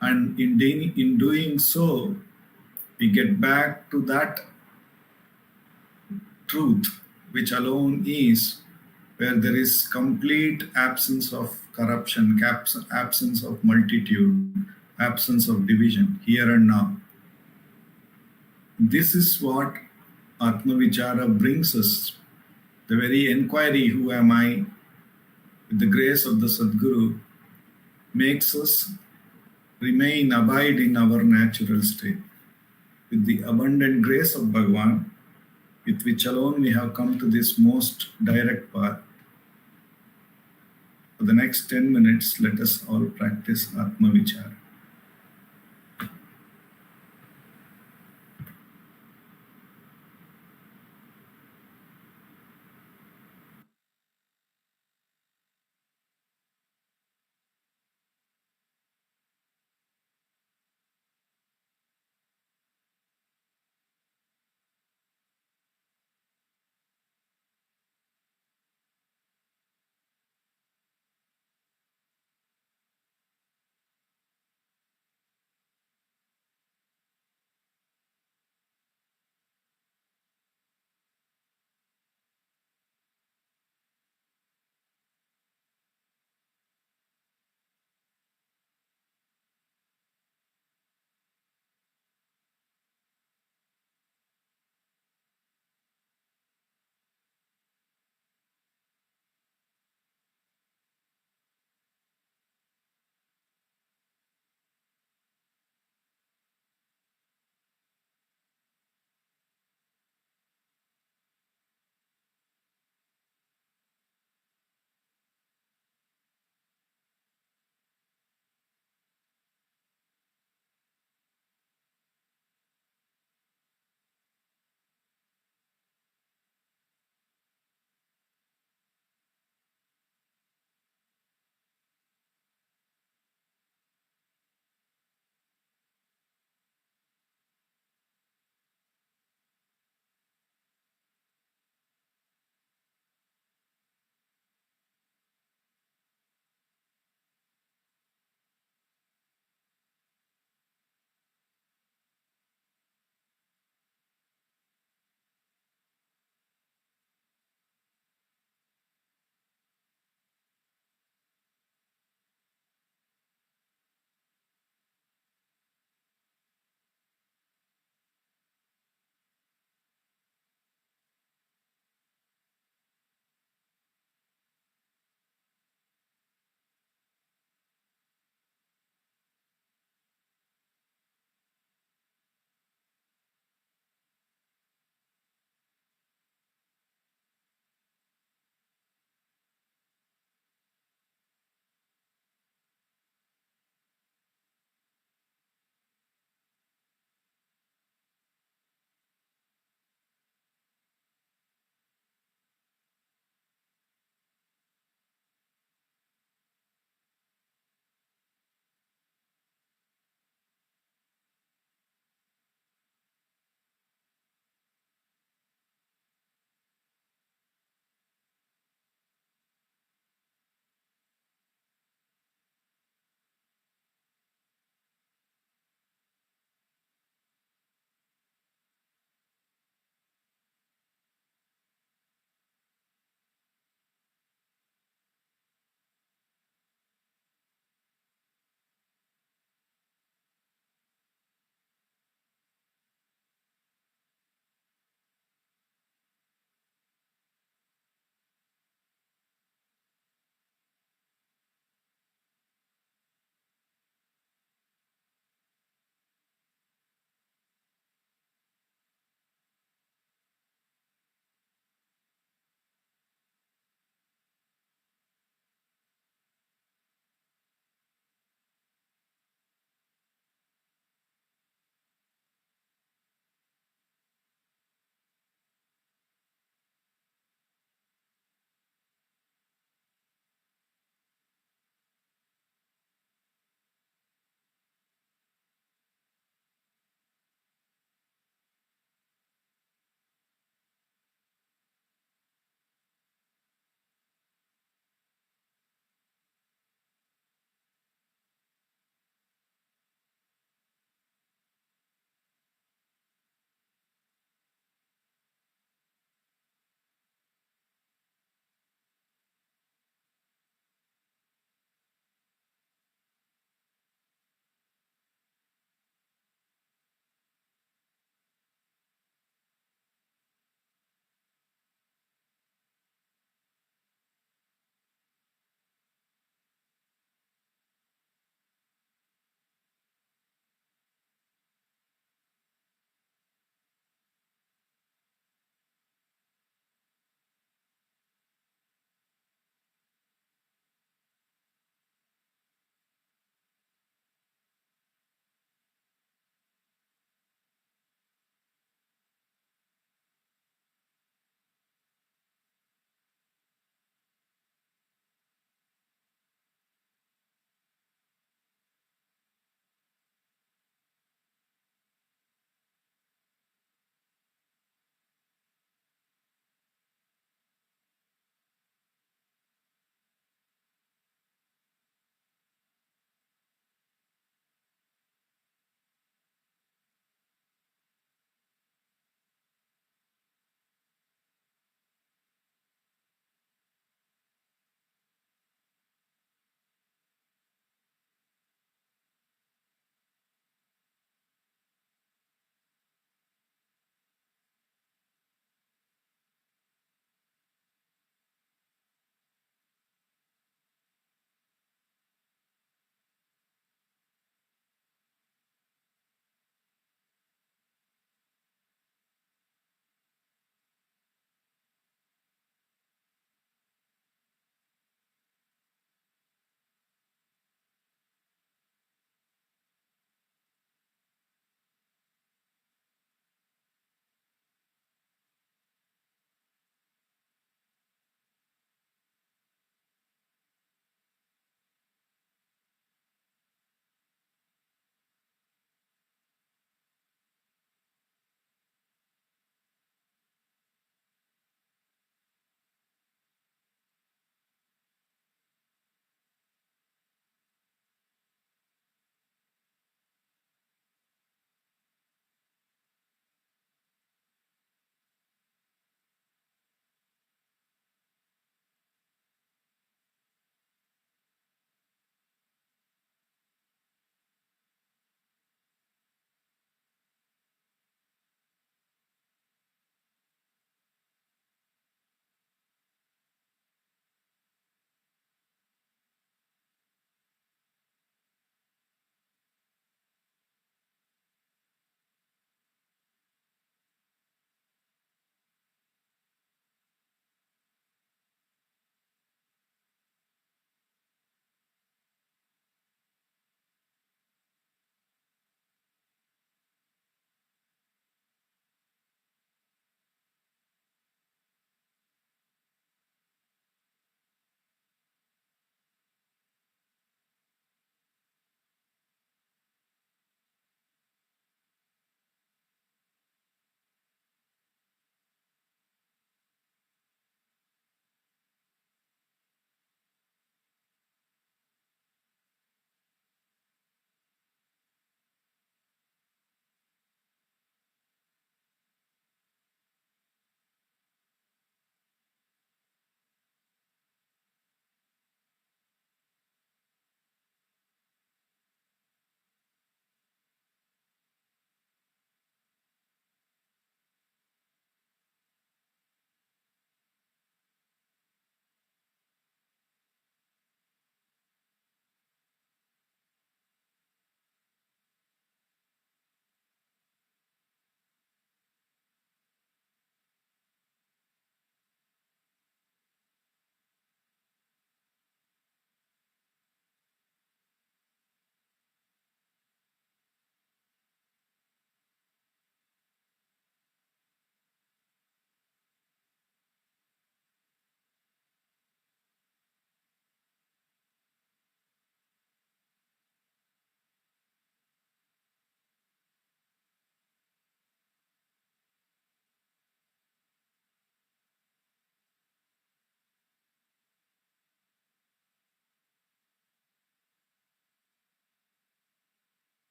And in doing so, we get back to that truth, which alone is where there is complete absence of corruption, absence of multitude, absence of division, here and now. This is what Atma Vichara brings us. The very inquiry, who am I, with the grace of the Sadguru, makes us abide in our natural state. With the abundant grace of Bhagavan, with which alone we have come to this most direct path. For the next 10 minutes, let us all practice Atma Vichara.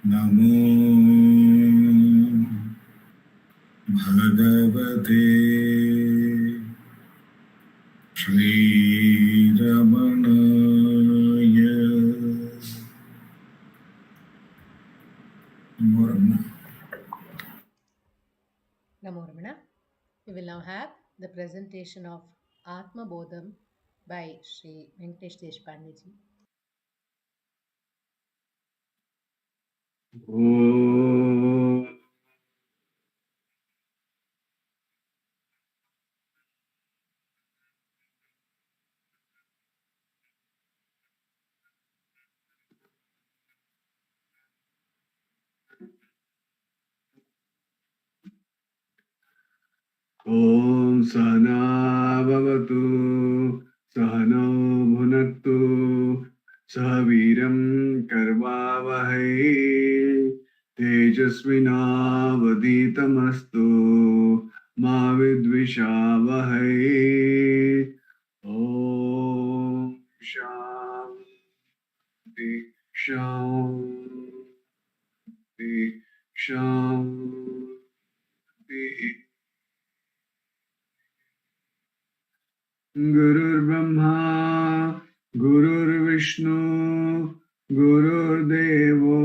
Namo Bhagavate Shri Ramanaya. Namo Ramana. We will now have the presentation of Atma Bodham by Sri Venkatesh Deshpande ji. Om Sahana Bhavatu Sahano Bhunaktu Sahaviram Karvavahai Tejasvinavaditamastu Ma Vidvishavahai. Om Shanti Shanti Shanti. Gurur Brahma, Gurur Vishnu, Gurur Devo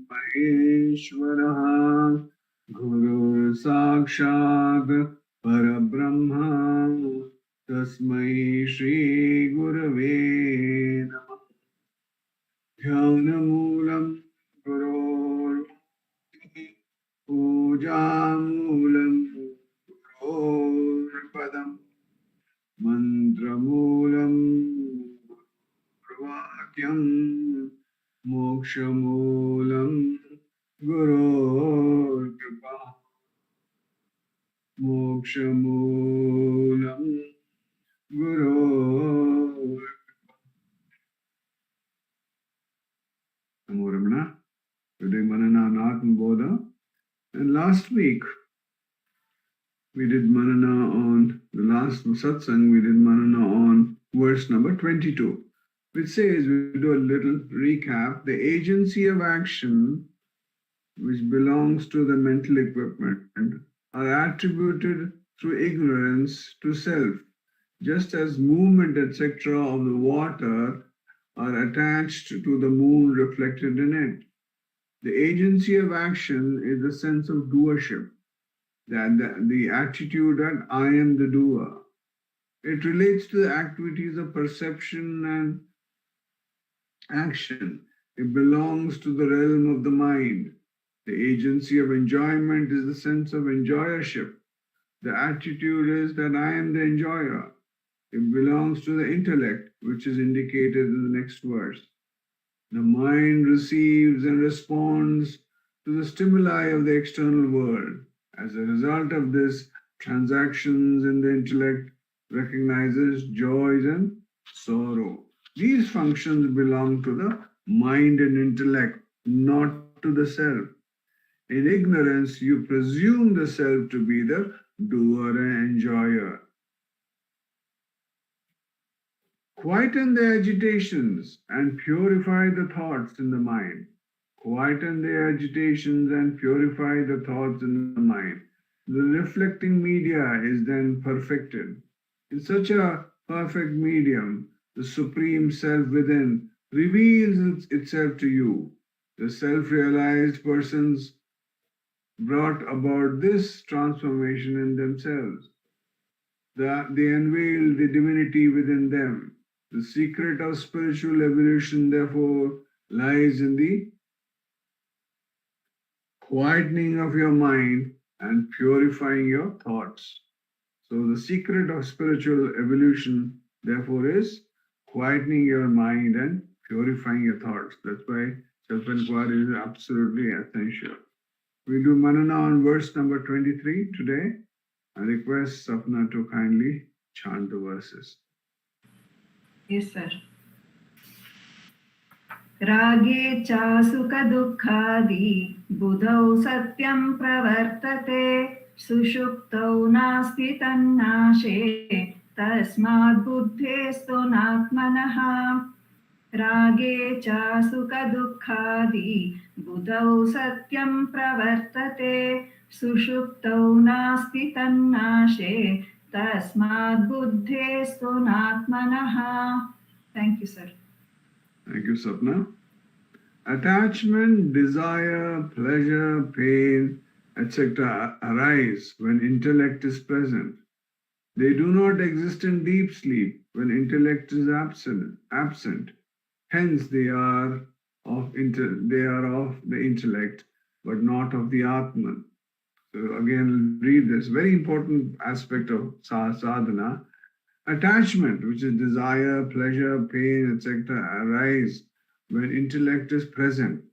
Maheshwara, Gurur Sakshat Parabrahma, Tasmai Shri Gurave Namah. Dhyanamulam Gurur Pujamulam Gurur Padam Mantramulam Vakyam Mokshamulam Gurur Kripa Mokshamulam Gurur. Namo Ramana. Today Manana on Atma Bodha. And last week we did Manana on the last satsang, we did Manana on verse number 22, which says, we do a little recap, the agency of action which belongs to the mental equipment are attributed through ignorance to self, just as movement, etc. of the water are attached to the moon reflected in it. The agency of action is the sense of doership, that the attitude that I am the doer. It relates to the activities of perception and action. It belongs to the realm of the mind. The agency of enjoyment is the sense of enjoyership. The attitude is that I am the enjoyer. It belongs to the intellect, which is indicated in the next verse. The mind receives and responds to the stimuli of the external world. As a result of this, transactions in the intellect recognizes joys and sorrow. These functions belong to the mind and intellect, not to the self. In ignorance, you presume the self to be the doer and enjoyer. Quieten the agitations and purify the thoughts in the mind. Quieten the agitations and purify the thoughts in the mind. The reflecting media is then perfected. In such a perfect medium, the Supreme Self within reveals itself to you. The self-realized persons brought about this transformation in themselves. They unveiled the divinity within them. The secret of spiritual evolution, therefore, lies in the quietening of your mind and purifying your thoughts. So the secret of spiritual evolution, therefore, is quietening your mind and purifying your thoughts. That's why self-enquiry is absolutely essential. We do Manana on verse number 23 today. I request Sapna to kindly chant the verses. Yes, sir. Rage cha sukha dukkhadi budhau satyam pravartate sushuptau nasti tannashe तस्माद् बुद्धेस्तु नात्मनः रागे च सुखदुःखादि बुधौ सत्यं प्रवर्तते सुषुप्तौ नास्ति तन्नाशे तस्माद् बुद्धेस्तु नात्मनः. Thank you, sir. Thank you, Sapna. Attachment, desire, pleasure, pain, etc. arise when intellect is present. They do not exist in deep sleep when intellect is absent. Hence, they are of the intellect, but not of the Atman. So again, read this very important aspect of sadhana. Attachment, which is desire, pleasure, pain, etc., arise when intellect is present.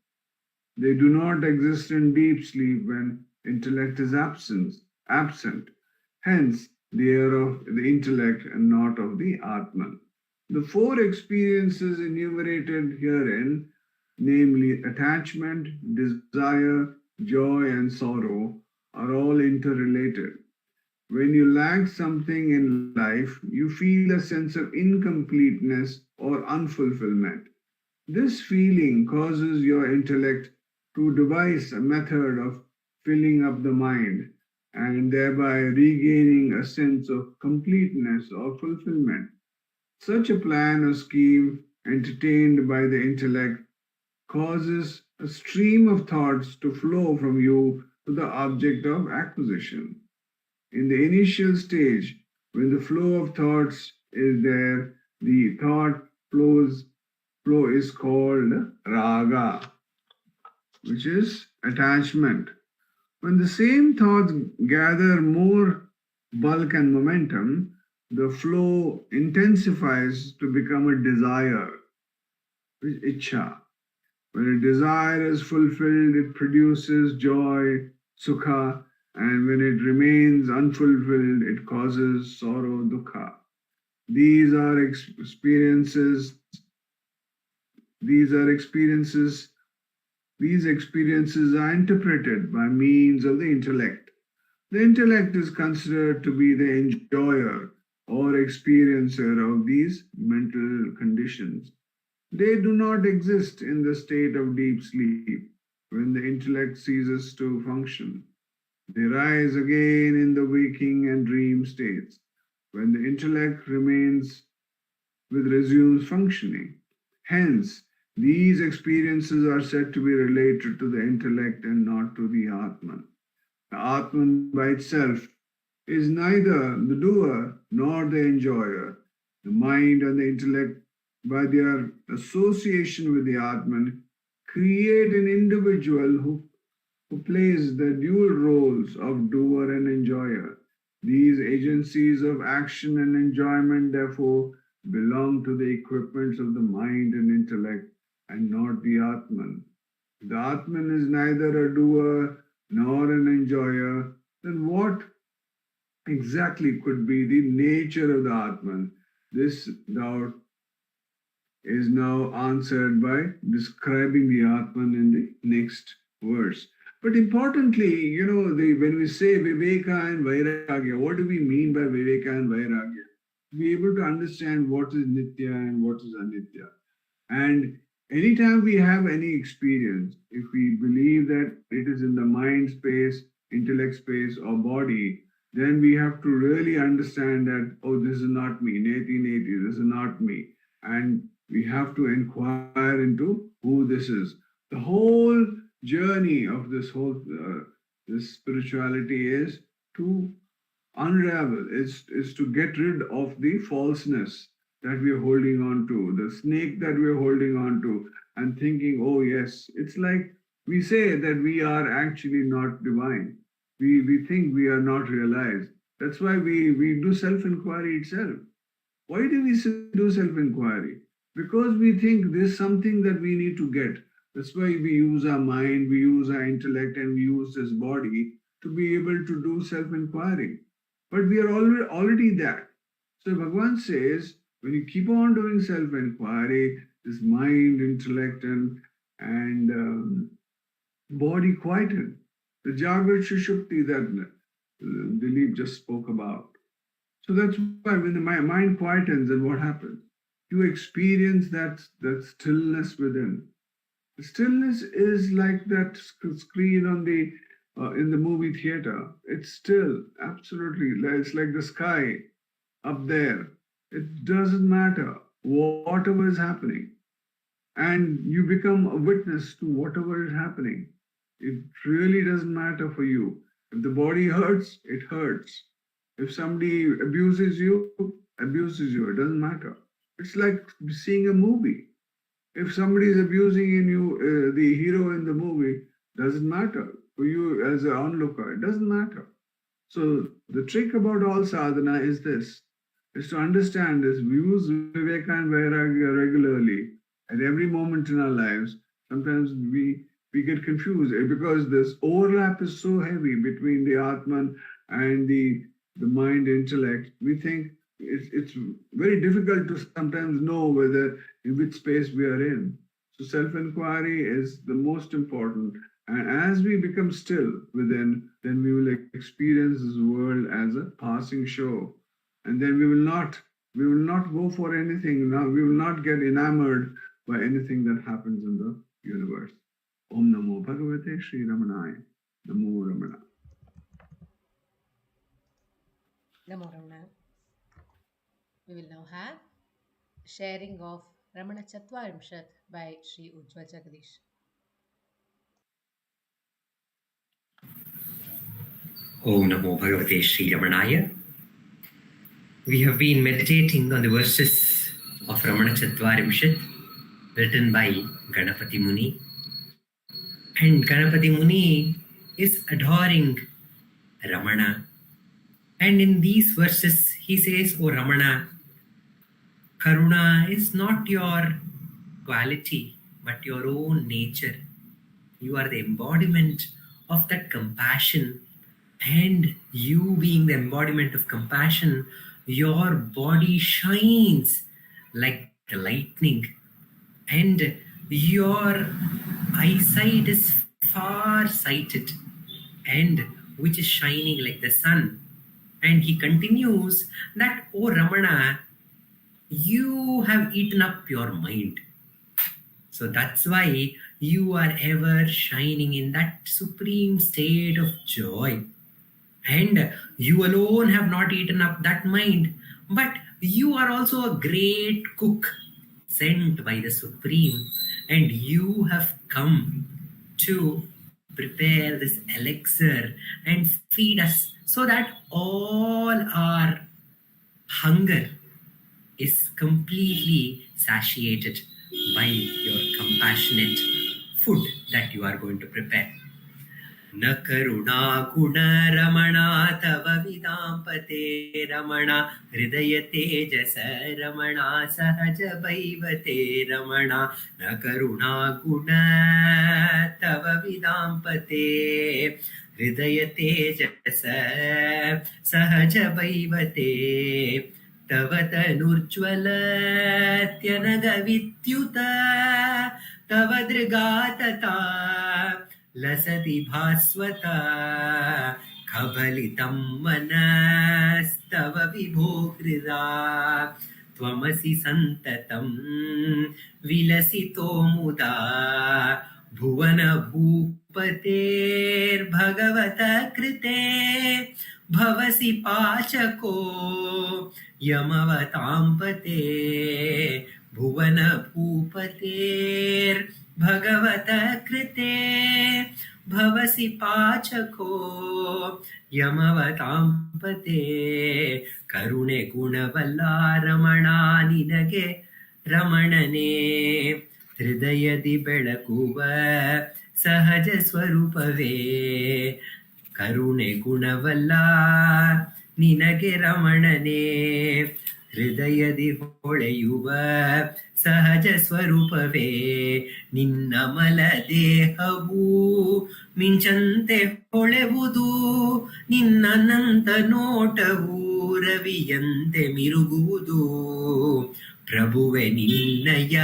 They do not exist in deep sleep when intellect is absent. Hence, they are of the intellect and not of the Atman. The four experiences enumerated herein, namely attachment, desire, joy, and sorrow, are all interrelated. When you lack something in life, you feel a sense of incompleteness or unfulfillment. This feeling causes your intellect to devise a method of filling up the mind and thereby regaining a sense of completeness or fulfillment. Such a plan or scheme entertained by the intellect causes a stream of thoughts to flow from you to the object of acquisition. In the initial stage, when the flow of thoughts is there, the thought flow is called raga, which is attachment. When the same thoughts gather more bulk and momentum, the flow intensifies to become a desire, which is ichcha. When a desire is fulfilled, it produces joy, sukha, and when it remains unfulfilled, it causes sorrow, dukkha. These experiences are interpreted by means of the intellect. The intellect is considered to be the enjoyer or experiencer of these mental conditions. They do not exist in the state of deep sleep, when the intellect ceases to function. They rise again in the waking and dream states, when the intellect resumes functioning. Hence, these experiences are said to be related to the intellect and not to the Atman. The Atman by itself is neither the doer nor the enjoyer. The mind and the intellect, by their association with the Atman, create an individual who plays the dual roles of doer and enjoyer. These agencies of action and enjoyment, therefore, belong to the equipments of the mind and intellect and not the Atman. If the Atman is neither a doer nor an enjoyer, then what exactly could be the nature of the Atman? This doubt is now answered by describing the Atman in the next verse. But importantly, when we say Viveka and Vairagya, what do we mean by Viveka and Vairagya? Be able to understand what is Nitya and what is Anitya. And anytime we have any experience, if we believe that it is in the mind space, intellect space, or body, then we have to really understand that, oh, this is not me, neti, this is not me. And we have to inquire into who this is. The whole journey of this spirituality is to unravel, is to get rid of the falseness that we are holding on to, the snake that we are holding on to, and thinking, oh yes, it's like we say that we are actually not divine. We think we are not realized. That's why we do self-enquiry itself. Why do we do self-enquiry? Because we think there's something that we need to get. That's why we use our mind, we use our intellect, and we use this body to be able to do self-enquiry. But we are already that. So Bhagavan says, when you keep on doing self-enquiry, this mind, intellect, and body quieten. The Jagrat Sushupti that Dileep just spoke about. So that's why when the mind quietens, then what happens? You experience that stillness within. The stillness is like that screen on the in the movie theater. It's still, absolutely. It's like the sky up there. It doesn't matter whatever is happening. And you become a witness to whatever is happening. It really doesn't matter for you. If the body hurts, it hurts. If somebody abuses you, it doesn't matter. It's like seeing a movie. If somebody is abusing you, the hero in the movie, doesn't matter. For you as an onlooker, it doesn't matter. So the trick about all sadhana is this, is to understand this. We use Viveka and Vairagya regularly at every moment in our lives. Sometimes we get confused because this overlap is so heavy between the Atman and the mind intellect. We think it's very difficult to sometimes know whether in which space we are in. So self-enquiry is the most important. And as we become still within, then we will experience this world as a passing show. And then we will not go for anything. Now we will not get enamored by anything that happens in the universe. Om Namo Bhagavate Sri Ramanaya. Namo Ramana. Namo Ramana. We will now have sharing of Ramana Chatvarimshat by Sri Ujwal Jagadeesh. Om Namo Bhagavate Sri Ramanaya. We have been meditating on the verses of Ramana Chatvarimshat written by Ganapati Muni. And Ganapati Muni is adoring Ramana. And in these verses, he says, "O Ramana, Karuna is not your quality, but your own nature. You are the embodiment of that compassion. And you being the embodiment of compassion, your body shines like the lightning. And your eyesight is far-sighted, and which is shining like the sun." And he continues that, "O Ramana, you have eaten up your mind. So that's why you are ever shining in that supreme state of joy. And you alone have not eaten up that mind, but you are also a great cook sent by the Supreme, and you have come to prepare this elixir and feed us so that all our hunger is completely satiated by your compassionate food that you are going to prepare. Na karuna guna ramana tava vidampate ramana hridaya tejasa ramana sahaja vaivate ramana na karuna guna tava vidampate hridaya tejasa sahaja vaivate tava tanurjvala tyanaga vidyuta tava drigatata लसति भास्वता कबलितं मनस्तव विभो हृदा त्वमसि सन्ततं विलसितो मुदा भुवन भूपतेर्भगवत कृते भवसि पाचको यमवताम्पते भुवन भूपतेर्भगवत कृते भवसि पाचको यमवताम्पते करुणे गुणवल्ला रमणा निनगे रमणने हृदयदि ಬೆಳಕುವ ಸಹಜ ಸ್ವರೂಪವೇ ಕರುಣೆ ಗುಣವಲ್ಲ ನಿನಗೆ ರಮಣನೆ ಹೃದಯದಿ ಹೊಳೆಯುವ ಸಹಜ ಸ್ವರೂಪವೇ ನಿನ್ನ ಮಲ ದೇಹವು ಮಿಂಚಂತೆ ಹೊಳೆವುದು ನಿನ್ನನಂತ ನೋಟವು ರವಿಯಂತೆ ಮಿರುಗುವುದು ಪ್ರಭುವೆ ನಿನ್ನಯ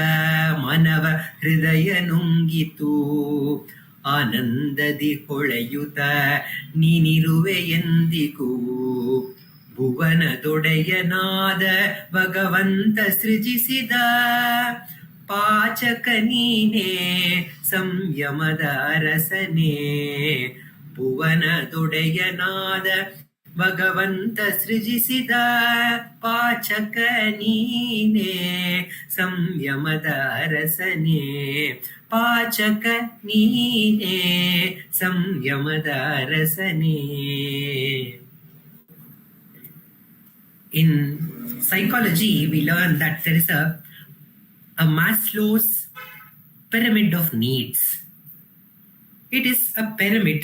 ಮನವ ಹೃದಯ ನುಂಗಿತು ಆನಂದದಿ ಹೊಳೆಯುತ್ತ ನೀನಿರುವೆ ಎಂದಿಗೂ ಭುವನದೊಡೆಯನಾದ ಭಗವಂತ ಸೃಜಿಸಿದ ಪಾಚಕ ನೀನೇ ಸಂಯಮದ ಅರಸನೇ. ಭುವನದೊಡೆಯನಾದ ಭಗವಂತ ಸೃಜಿಸಿದ ಪಾಚಕ ನೀನೇ ಸಂಯಮದ ಅರಸನೇ. ಪಾಚಕ ನೀನೇ ಸಂಯಮದ ಅರಸನೇ. In psychology, we learn that there is a Maslow's pyramid of needs. It is a pyramid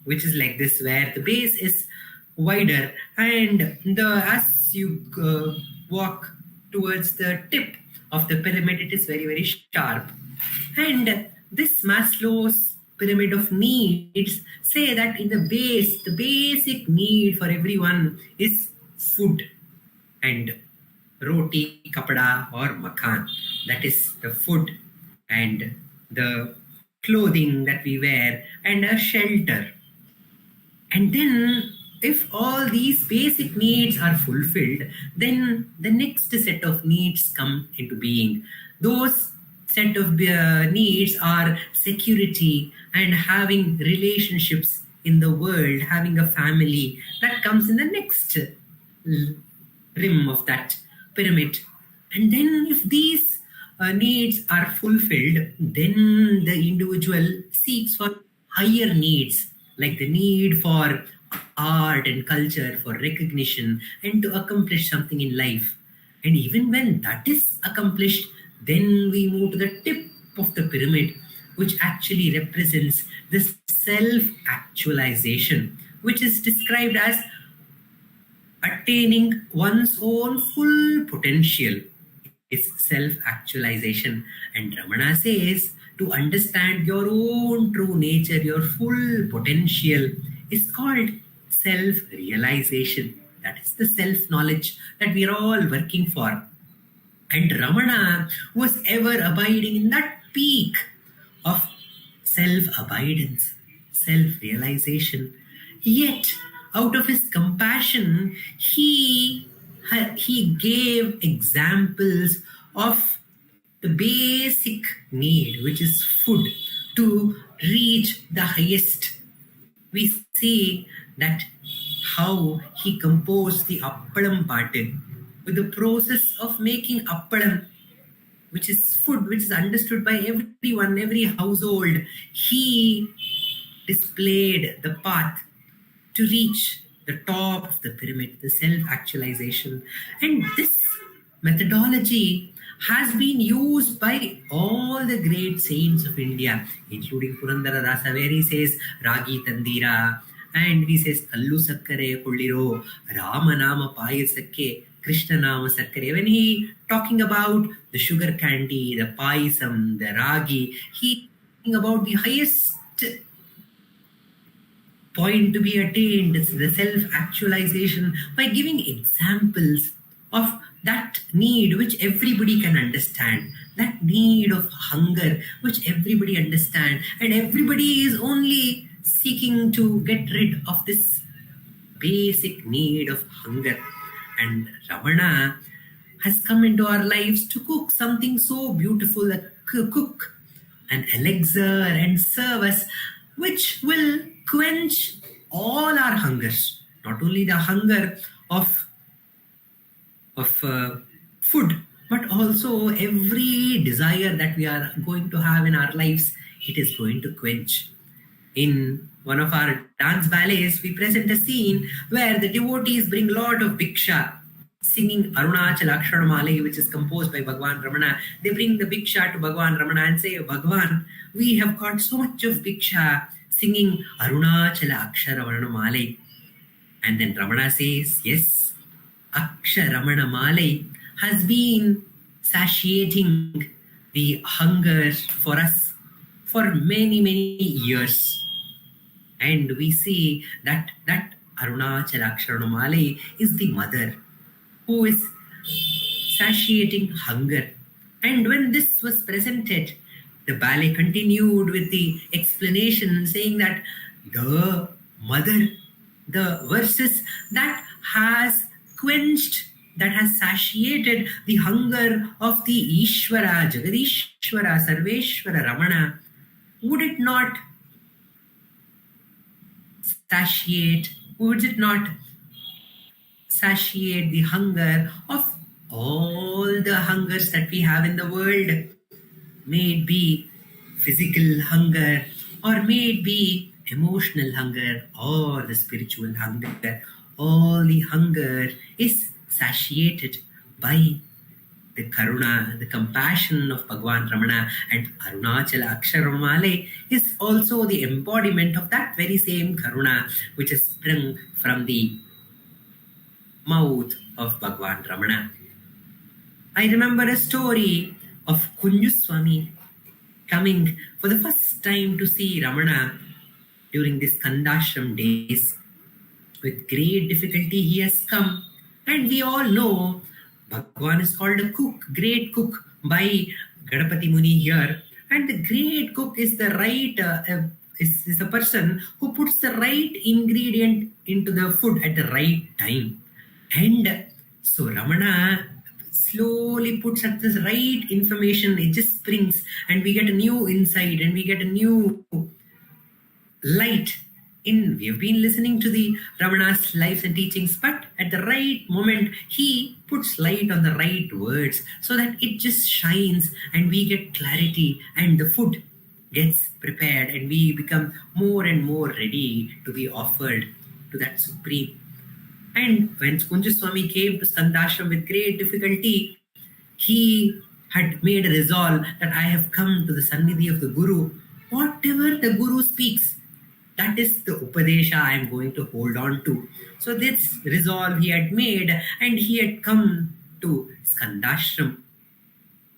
which is like this, where the base is wider and as you walk towards the tip of the pyramid, it is very, very sharp. And this Maslow's pyramid of needs say that in the base, the basic need for everyone is food and roti, kapada or makan. That is the food and the clothing that we wear and a shelter. And then if all these basic needs are fulfilled, then the next set of needs come into being. Those set of needs are security and having relationships in the world, having a family. That comes in the next rim of that pyramid. And then if these needs are fulfilled, then the individual seeks for higher needs, like the need for art and culture, for recognition, and to accomplish something in life. And even when that is accomplished, then we move to the tip of the pyramid, which actually represents this self-actualization, which is described as attaining one's own full potential. Is self-actualization. And Ramana says to understand your own true nature, your full potential, is called self-realization. That is the self-knowledge that we are all working for. And Ramana was ever abiding in that peak of self-abidance, self-realization. Yet, out of his compassion, he gave examples of the basic need, which is food, to reach the highest. We see that how he composed the appalam part. With the process of making appalam, which is food, which is understood by everyone, every household, he displayed the path to reach the top of the pyramid, the self-actualization. And this methodology has been used by all the great saints of India, including Purandaradasa, where he says Ragi Tandira, and he says Kallu Sakkare Kulliro, Ramanama Payasakke, Krishnanama Sakkare. When he talking about the sugar candy, the payasam, the ragi, he talking about the highest point to be attained, the self-actualization, by giving examples of that need which everybody can understand, that need of hunger which everybody understand, and everybody is only seeking to get rid of this basic need of hunger. And Ramana has come into our lives to cook something so beautiful, cook an elixir and serve us, which will quench all our hungers, not only the hunger of food, but also every desire that we are going to have in our lives, it is going to quench. In one of our dance ballets, we present a scene where the devotees bring a lot of bhiksha, singing Arunachala Aksharamanamalai, which is composed by Bhagwan Ramana. They bring the bhiksha to Bhagwan Ramana and say, Bhagwan, we have got so much of bhiksha, singing Arunachala Aksharamanamalai. And then Ramana says, yes, Aksharamanamalai has been satiating the hunger for us for many, many years. And we see that Arunachala Aksharamanamalai is the mother who is satiating hunger. And when this was presented, the ballet continued with the explanation, saying that the mother, the verses that has quenched, that has satiated the hunger of the Ishvara, Jagadishvara, Sarveshvara, Ramana, would it not satiate the hunger of all the hungers that we have in the world? May it be physical hunger, or may it be emotional hunger, or the spiritual hunger. All the hunger is satiated by the karuna, the compassion of Bhagavan Ramana, and Arunachala Aksharamanamalai is also the embodiment of that very same karuna which is sprung from the mouth of Bhagavan Ramana. I remember a story of Kunjuswami coming for the first time to see Ramana during the Skandashram days. With great difficulty he has come, and we all know Bhagavan is called a cook, great cook by Ganapati Muni here, and the great cook is the right is the person who puts the right ingredient into the food at the right time. And so Ramana slowly puts at this right information, it just springs, and we get a new insight and we get a new light. We have been listening to the Ramana's lives and teachings, but at the right moment, he puts light on the right words so that it just shines and we get clarity and the food gets prepared and we become more and more ready to be offered to that Supreme. And when Kunjaswami came to Skandashram with great difficulty, he had made a resolve that I have come to the Sannidhi of the Guru. Whatever the Guru speaks, that is the Upadesha I am going to hold on to. So this resolve he had made, and he had come to Skandashram.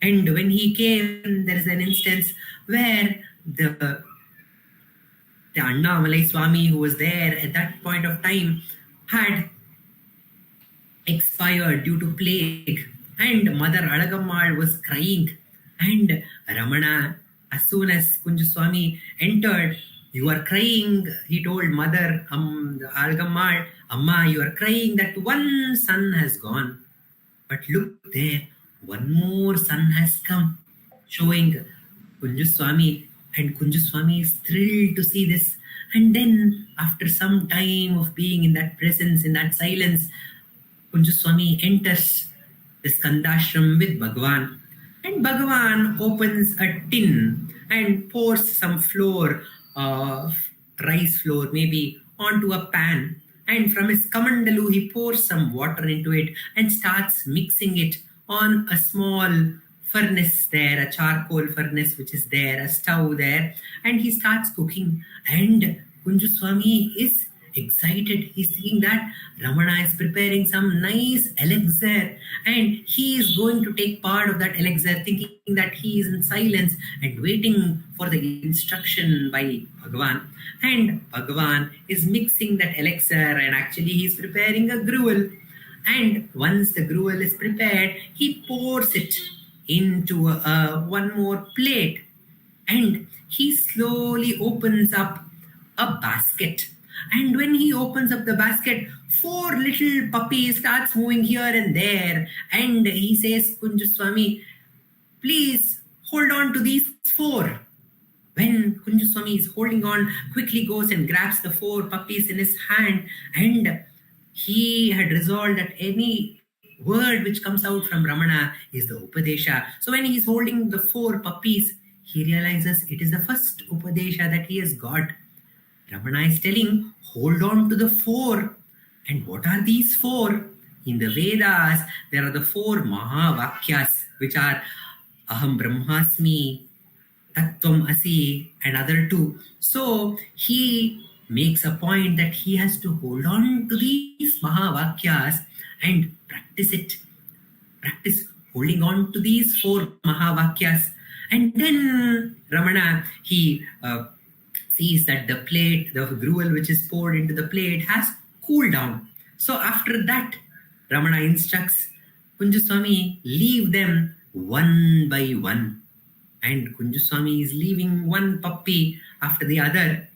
And when he came, there is an instance where the Annamalai Swami, who was there at that point of time, had expired due to plague, and Mother Alagammal was crying. And Ramana, as soon as Kunjaswami entered, "You are crying," he told Mother Alagammal, "Amma, you are crying that one son has gone. But look there, one more son has come," showing Kunjaswami. And Kunjaswami is thrilled to see this. And then, after some time of being in that presence, in that silence, Kunjaswami enters the Skandashram with Bhagavan. And Bhagavan opens a tin and pours some flour, rice flour maybe, onto a pan. And from his kamandalu, he pours some water into it and starts mixing it on a small furnace there, a charcoal furnace which is there, a stove there. And he starts cooking. And Kunjaswami is excited. He's thinking that Ramana is preparing some nice elixir and he is going to take part of that elixir, thinking that he is in silence and waiting for the instruction by Bhagavan. And Bhagavan is mixing that elixir and actually he is preparing a gruel. And once the gruel is prepared, he pours it into one more plate, and he slowly opens up a basket. And when he opens up the basket, 4 little puppies starts moving here and there. And he says, Kunjaswami, please hold on to these 4. When Kunjaswami is holding on, quickly goes and grabs the 4 puppies in his hand. And he had resolved that any word which comes out from Ramana is the Upadesha. So when he is holding the 4 puppies, he realizes it is the first Upadesha that he has got. Ramana is telling, hold on to the 4. And what are these 4? In the Vedas, there are the 4 Mahavakyas, which are Aham Brahmasmi, Tattvam Asi, and other 2. So he makes a point that he has to hold on to these Mahavakyas and practice it. Practice holding on to these 4 Mahavakyas. And then Ramana, he sees that the plate, the gruel which is poured into the plate has cooled down. So after that, Ramana instructs Kunjaswami, leave them one by one. And Kunjaswami is leaving one puppy after the other,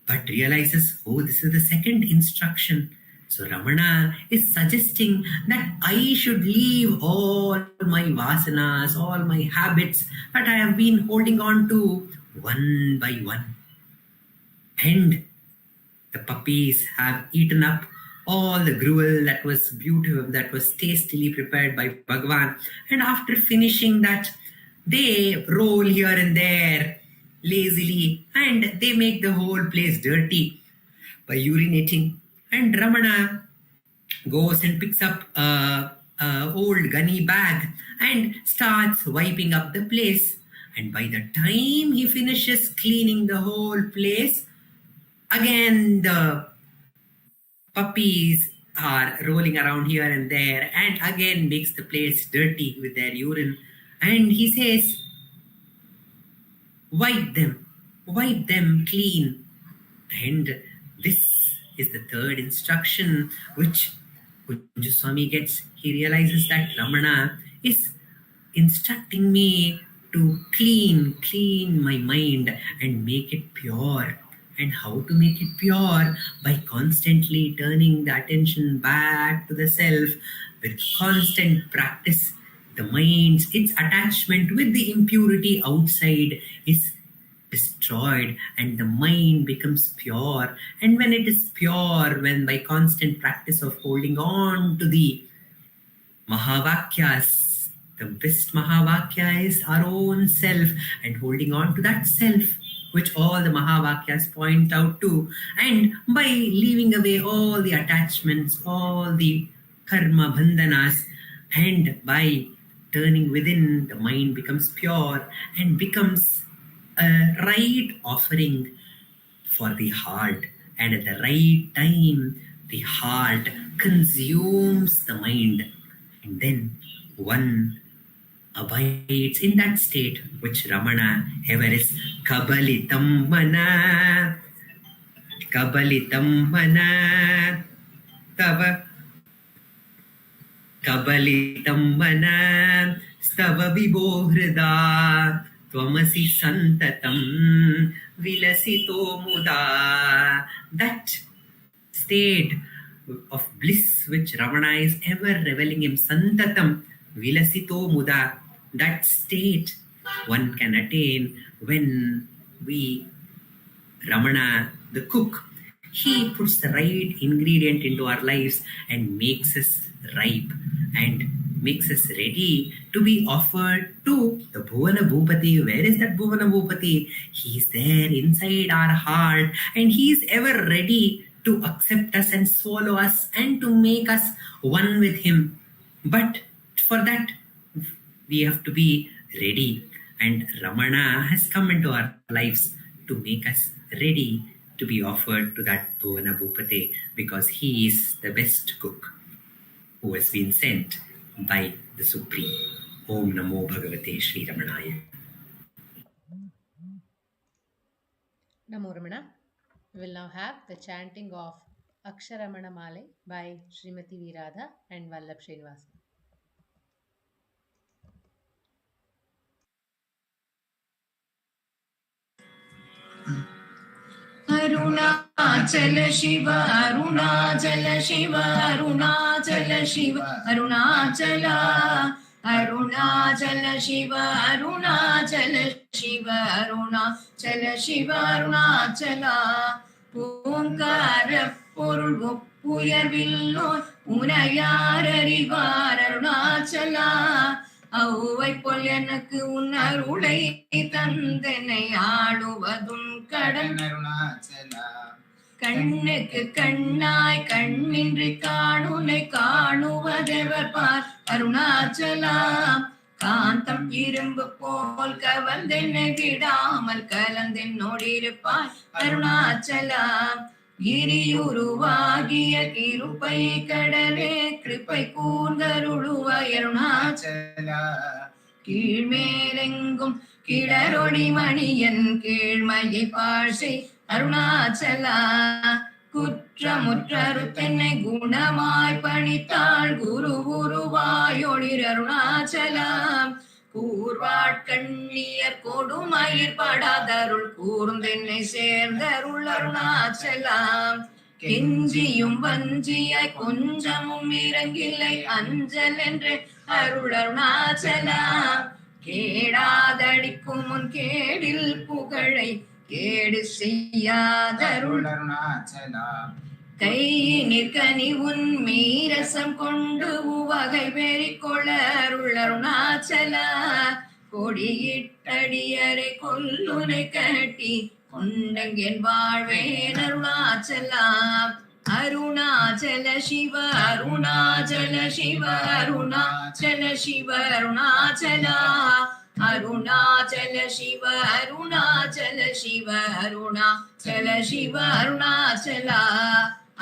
but realizes, oh, this is the second instruction. So Ramana is suggesting that I should leave all my vasanas, all my habits that I have been holding on to one by one. And the puppies have eaten up all the gruel that was beautiful, that was tastily prepared by Bhagavan. And after finishing that, they roll here and there lazily and they make the whole place dirty by urinating. And Ramana goes and picks up a old gunny bag and starts wiping up the place. And by the time he finishes cleaning the whole place, again the puppies are rolling around here and there and again makes the place dirty with their urine. And he says, wipe them clean. And this is the third instruction which Swami gets. He realizes that Ramana is instructing me to clean my mind and make it pure. And how to make it pure? By constantly turning the attention back to the self. With constant practice, the mind's its attachment with the impurity outside is destroyed and the mind becomes pure. And when it is pure, when by constant practice of holding on to the Mahavakyas, the best Mahavakya is our own self, and holding on to that self which all the Mahavakyas point out to, and by leaving away all the attachments, all the karma bandhanas, and by turning within, the mind becomes pure and becomes a right offering for the heart. And at the right time, the heart consumes the mind. And then one abides in that state which Ramana ever is. Kabalitam mana tava kabalitam mana stava vibhohrida tvamasi santatam vilasito muda. That state of bliss which Ramana is ever reveling him, santatam vilasito muda, that state one can attain when Ramana, the cook, he puts the right ingredient into our lives and makes us ripe and makes us ready to be offered to the Bhuvana Bhupati. Where is that Bhuvana Bhupati? He is there inside our heart and he is ever ready to accept us and swallow us and to make us one with him. But for that, we have to be ready. And Ramana has come into our lives to make us ready to be offered to that Bhuvana Bhupati, because he is the best cook who has been sent by the Supreme. Om Namo Bhagavate Sri Ramanaya. Namo Ramana. We will now have the chanting of Aksharamanamalai by Srimati Radha and Vallabh Srinivasa. Arunachala Shiva, Arunachala Shiva, Arunachala Shiva, Arunachala, Arunachala Shiva, Arunachala Shiva, Arunachala Shiva, Arunachala. Omkara Purvu Puyarvillur Unayar Arivar Arunachala. Avai pol எனக்கு உன் அருளை தந்தனை ஆடுவதும் கடன் அருணாச்சலா. கண்ணுக்கு கண்ணாய் கண்ணின்றி காணுனை காணுவதெவர் பார் அருணாச்சலா. காந்தம் இரும்பு போல் கவர்ந்தென்னை விடாமல் கலந்தென்னோடிருப்பாய் அருணாச்சலா. கிரியுருவாகிய கிருப்பை கடலே கிருப்பை கூர்ந்தருளுவாய் அருணாச்சலா. கீழ்மேலெங்கும் கிளரொடி மணியன் கீழ்மையை பாழ்சை அருணாச்சலா. குற்றமுற்றரு தென்னை குணமாய் பணித்தாள் குரு குருவாயொளிர் அருணாச்சலா. கூர்வாட்கண்ணியர் கொடுமயிர் படாதருள் கூர்ந்தென்னை சேர்ந்தருள் அருணாச்சலா. கெஞ்சியும் வஞ்சியாய் கொஞ்சமும் இறங்கில்லை அஞ்சல் என்று அருளருணாச்சலா. கேடாதடிக்கும் முன் கேடில் புகழை கேடு செய்யாதருளருணாச்சலா. கையினிற் கனி உன் மீரசம் கொண்டு உவகை பெறிக்கொள்ள அருளருணாச்சலா. கொடியிட்டடியரை கொல்லுனை கட்டி கொண்டங்கென் வாழ்வேன் அருணாச்சலா. அருணாச்சல சிவ அருணாச்சல சிவ அருணாச்சல சிவ அருணாச்சலா. அருணாச்சல சிவ அருணாச்சல சிவ அருணாச்சல சிவ அருணாச்சலா.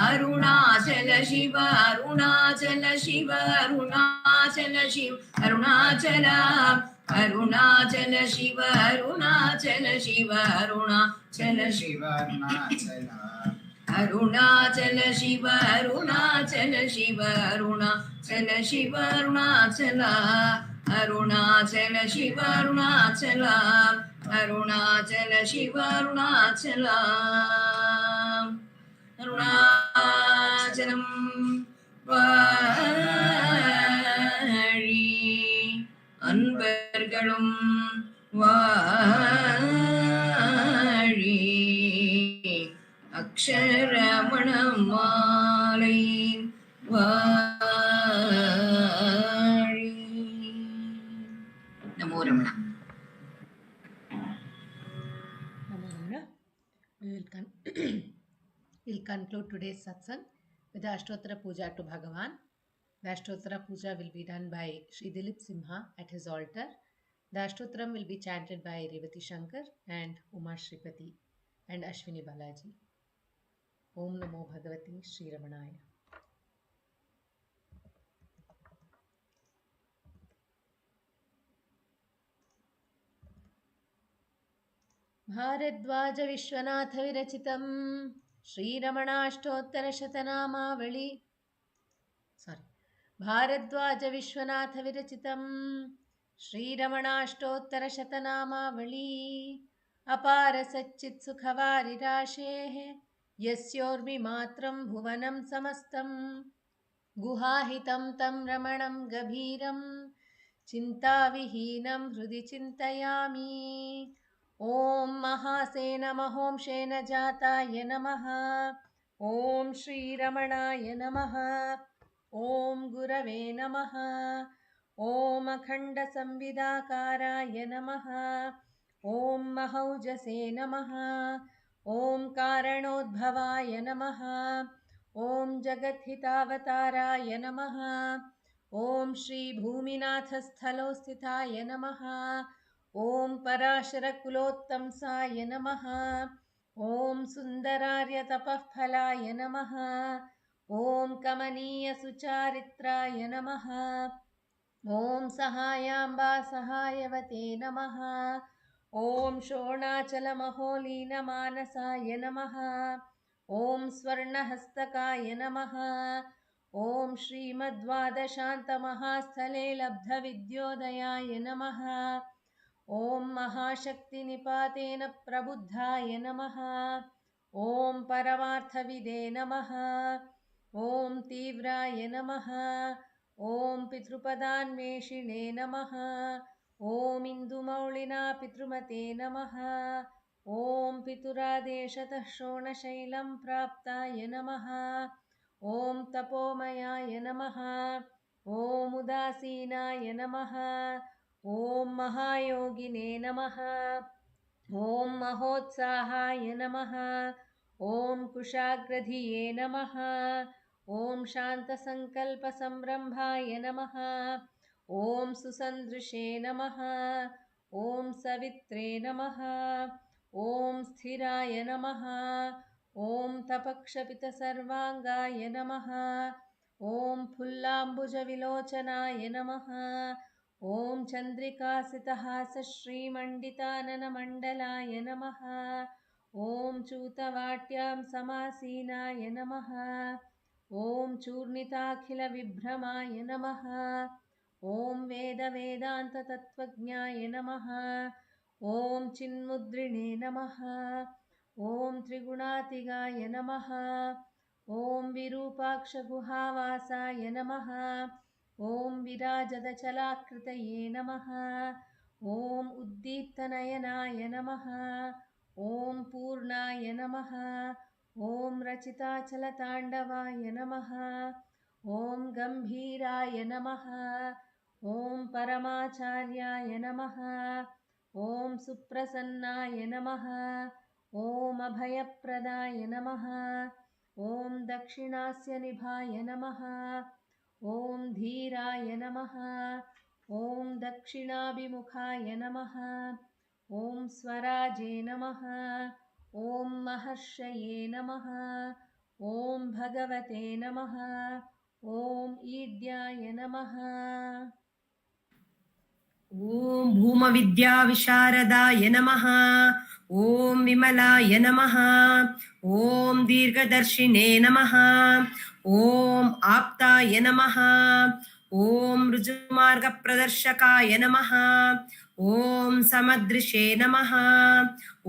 அருணாச்சல சிவ அருணாச்சல சிவ அருணாச்சல சிவ அருணாச்சலா. அருணாச்சல சிவ அருணாச்சல சிவ அருணாச்சல சிவ அருணாச்சலா. அருணாச்சல சிவ அருணாச்சல சிவ அருணாச்சல சிவ அருணாச்சலா. அருணாச்சல சிவ அருணாச்சலா. அருணாச்சல சிவ அருணாச்சலா. அருணாச்சலம் வாழி அன்பர்களும் வாழி. அக்ஷரமணமாலை வாழி. நமோ Ramana. We'll conclude today's satsang with the Ashtottara puja to Bhagavan. The Ashtottara puja will be done by Sri Dileep Simha at his altar. The Ashtottaram will be chanted by Revathi Sankar and Uma and Ashwini Balaji. Om Namo Bhagavati Sri Ramanaya. Bhardwaj Vishwanath विरचितं श्रीरमणाष्टोत्तर शतनामावली. भारद्वाज विश्वनाथ विरचितं श्रीरमणाष्टोत्तर शतनामावली. अपार सच्चित् सुखवारिराशेः यस्योर्मि मात्रं भुवनं समस्तं. गुहाहितं तं रमणं गभीरं चिन्ताविहीनं हृदि चिन्तयामि. ॐ महासेन महोंशेन जाताय नमः. ॐ श्रीरमणाय नमः. ॐ गुरवे नमः. ॐ अखण्डसंविदाकाराय नमः. ॐ महौजसे नमः. ॐ कारणोद्भवाय नमः. ॐ जगद्हितावताराय नमः. ॐ श्रीभूमिनाथस्थलोस्थिताय नमः. ॐ पराशरकुलोत्तंसाय नमः. ॐ सुन्दरार्यतपःफलाय नमः. ॐ कमनीयसुचारित्राय नमः. ॐ सहायाम्बा सहायवते नमः. ॐ शोणाचलमहोलीनमानसाय नमः. ॐ स्वर्णहस्तकाय नमः. ॐ श्रीमद्वादशान्तमहास्थले लब्धविद्योदयाय नमः. ॐ महाशक्तिनिपातेन प्रबुद्धाय नमः. ॐ परमार्थविदे नमः. ॐ तीव्राय नमः. ॐ पितृपदान्वेषिणे नमः. ॐ इन्दुमौळिना पितृमते नमः. ॐ पितुरादेशतः शोणशैलं प्राप्ताय नमः. ॐ तपोमयाय नमः. ॐ उदासीनाय नमः. ॐ महायोगिने नमः. ॐ महोत्साहाय नमः. ॐ कुशाग्रधिये नमः. ॐ शान्तसङ्कल्पसंरम्भाय नमः. ॐ सुसन्दृशे नमः. ॐ सवित्रे नमः. ॐ स्थिराय नमः. ॐ तपक्षपितसर्वाङ्गाय नमः. ॐ फुल्लाम्बुजविलोचनाय नमः. ॐ चन्द्रिकासितहासश्रीमण्डिताननमण्डलाय नमः. ॐ चूतवाट्यां समासीनाय नमः. ॐ चूर्णिताखिलविभ्रमाय नमः. ॐ वेदवेदान्ततत्त्वज्ञाय नमः. ॐ चिन्मुद्रिणे नमः. ॐ त्रिगुणातिगाय नमः. ॐ विरूपाक्षगुहावासाय नमः। ॐ विराजदचलाकृतये नमः। ॐ उद्दीप्तनयनाय नमः। ॐ पूर्णाय नमः। ॐ रचिताचलताण्डवाय नमः। ॐ गम्भीराय नमः। ॐ परमाचार्याय नमः। ॐ सुप्रसन्नाय नमः। ॐ अभयप्रदाय नमः। ॐ दक्षिणास्य निभाय नमः। ॐ धीराय नमः। ॐ दक्षिणाभिमुखाय नमः। ॐ स्वराजे नमः। ॐ महर्षये नमः। ॐ भगवते नमः। ॐ ईड्याय नमः। ॐ भूमविद्याविशारदाय नमः। ॐ विमलाय नमः। ॐ दीर्घदर्शिने नमः। ॐ आप्ताय नमः। ॐ ऋजुमार्गप्रदर्शकाय नमः। ॐ समदृशे नमः।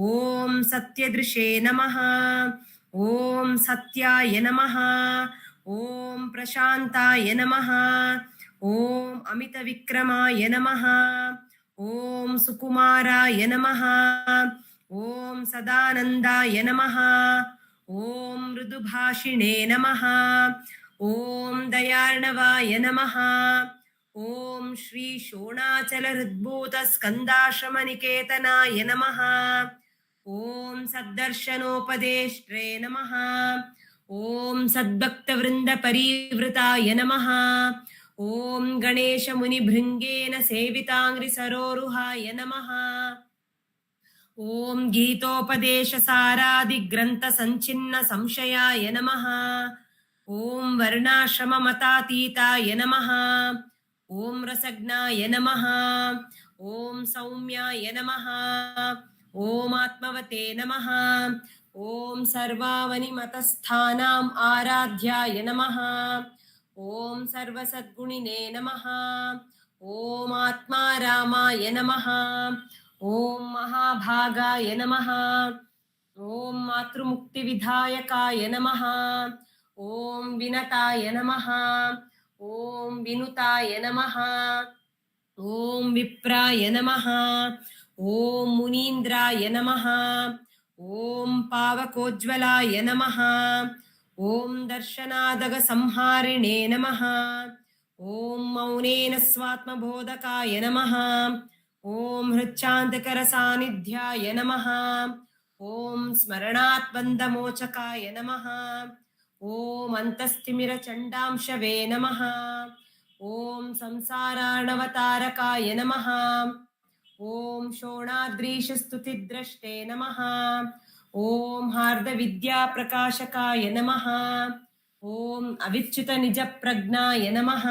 ॐ सत्यदृशे नमः। ॐ सत्याय नमः। ॐ प्रशान्ताय नमः। ॐ अमितविक्रमाय नमः। ॐ सुकुमाराय नमः। ॐ सदानन्दाय नमः। ॐ मृदुभाषिणे नमः। ॐ दयार्णवाय नमः। ॐ श्री शोणाचलहृद्भूतस्कन्दाश्रमनिकेतनाय नमः। ॐ सद्दर्शनोपदेष्ट्रे नमः। ॐ सद्भक्तवृन्दपरिवृताय नमः। ॐ गणेशमुनिभृङ्गेन सेविताङ्घ्रिसरोरुहाय नमः। ॐ गीतोपदेशसारादिग्रन्थसञ्छिन्नसंशयाय नमः। ॐ वर्णाश्रममतातीताय नमः। ॐ रसज्ञाय नमः। ॐ सौम्याय नमः। ॐ आत्मवते नमः। ॐ सर्वावनिमतस्थानाम् आराध्याय नमः। ॐ सर्वसद्गुणिने नमः। ॐ आत्मारामाय नमः। ॐ महाभागाय नमः। ॐ मातृमुक्तिविधायकाय नमः। ॐ विनताय नमः। ॐ विनुताय नमः। ॐ विप्राय नमः। ॐ मुनीन्द्राय नमः। ॐ पावकोज्ज्वलाय नमः। ॐ दर्शनादगसंहारिणे नमः। ॐ मौनेन स्वात्मबोधकाय नमः। ॐ हृच्छान्तकरसान्निध्याय नमः। ॐ स्मरणात्बन्धमोचकाय नमः। ॐ अन्तस्तिमिरचण्डांशवे नमः। ॐ संसारार्णवतारकाय नमः। ॐ शोणाद्रीशस्तुतिद्रष्टे नमः। ॐ हार्दविद्याप्रकाशकाय नमः। ॐ अविच्युतनिजप्रज्ञाय नमः।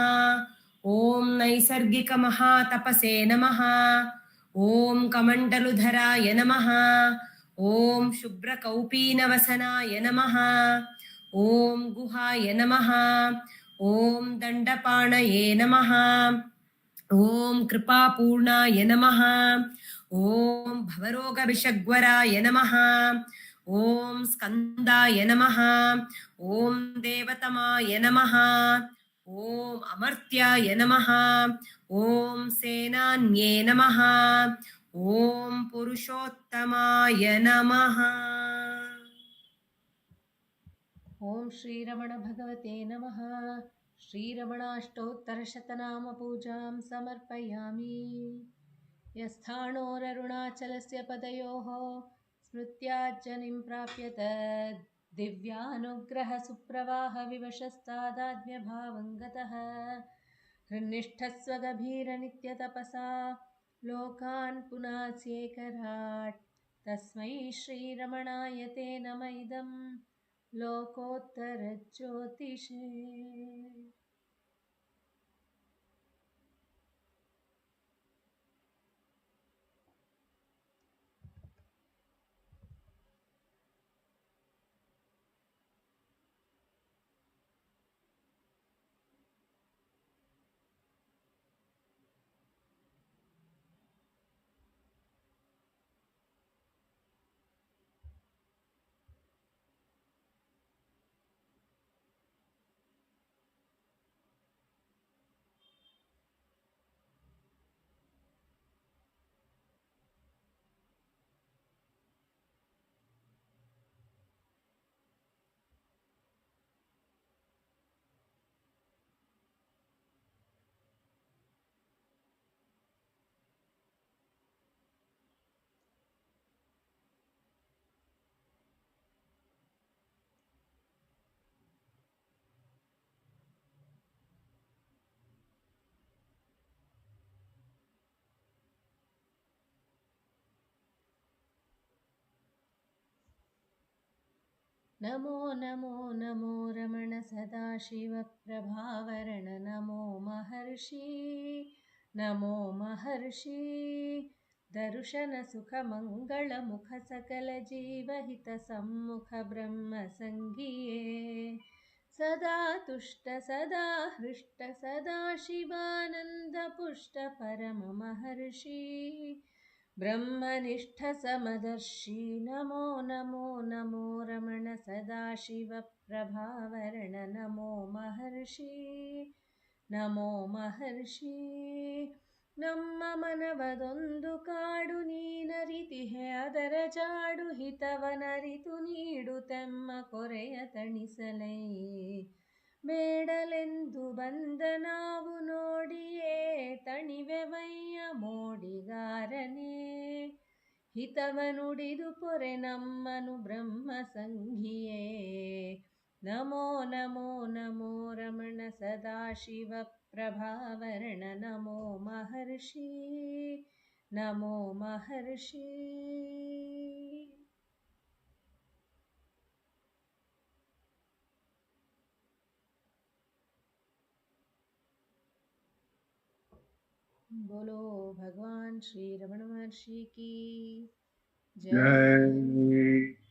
ॐ नैसर्गिकमहातपसे नमः। ॐ कमण्डलुधराय नमः। ॐ शुभ्रकौपीनवसनाय नमः। ॐ गुहाय नमः। ॐ दण्डपाणये नमः। ॐ कृपापूर्णाय नमः। ॐ भवरोगविषग्वराय नमः। ॐ स्कन्दाय नमः। ॐ देवतमाय नमः। ॐ अमर्त्याय नमः। ॐ सेनान्ये नमः। ॐ पुरुषोत्तमाय नमः। ॐ श्रीरमणभगवते नमः। श्रीरमणाष्टोत्तरशतनामपूजां समर्पयामि। यस्थाणोररुणाचलस्य पदयोः स्मृत्याज्जनिं प्राप्यत दिव्यानुग्रहसुप्रवाहविवशस्तादात्म्यभावं गतः हृन्निष्ठस्वगभीरनित्यतपसा लोकान् पुनास्येकराट् तस्मै श्रीरमणाय ते नम इदं लोकोत्तरज्योतिषे। नमो नमो नमो रमण सदाशिवप्रभावरण नमो महर्षि नमो महर्षि दर्शनसुखमङ्गलमुख सकलजीवहितसम्मुख ब्रह्मसङ्गिये सदा तुष्ट सदा हृष्ट सदा शिवानन्दपुष्ट परममहर्षि ब्रह्मनिष्ठ समदर्शी नमो नमो नमो रमण सदाशिवप्रभावरण नमो महर्षि नमो महर्षि ನಮ್ಮ ಮನವದೊಂದು ಕಾಡು ನೀನರಿತಿಹೆ ಅದರ ಜಾಡು ಹಿತವನರಿತು ನೀಡುತ್ತೆಮ್ಮ ಕೊರೆಯ ತಣಿಸಲೈ ಬೇಡಲೆಂದು ಬಂದ ನಾವು ನೋಡಿಯೇ ತಣಿವೆವಯ್ಯ ಮೋಡಿಗಾರನೇ ಹಿತವನುಡಿದು ಪೊರೆ ನಮ್ಮನು ಬ್ರಹ್ಮ ಸಂಘಿಯೇ ನಮೋ ನಮೋ ನಮೋ ರಮಣ ಸದಾಶಿವ ಪ್ರಭಾವರಣ ನಮೋ ಮಹರ್ಷಿ ನಮೋ ಮಹರ್ಷಿ बोलो भगवान श्री रमण महर्षि की जय। Jai.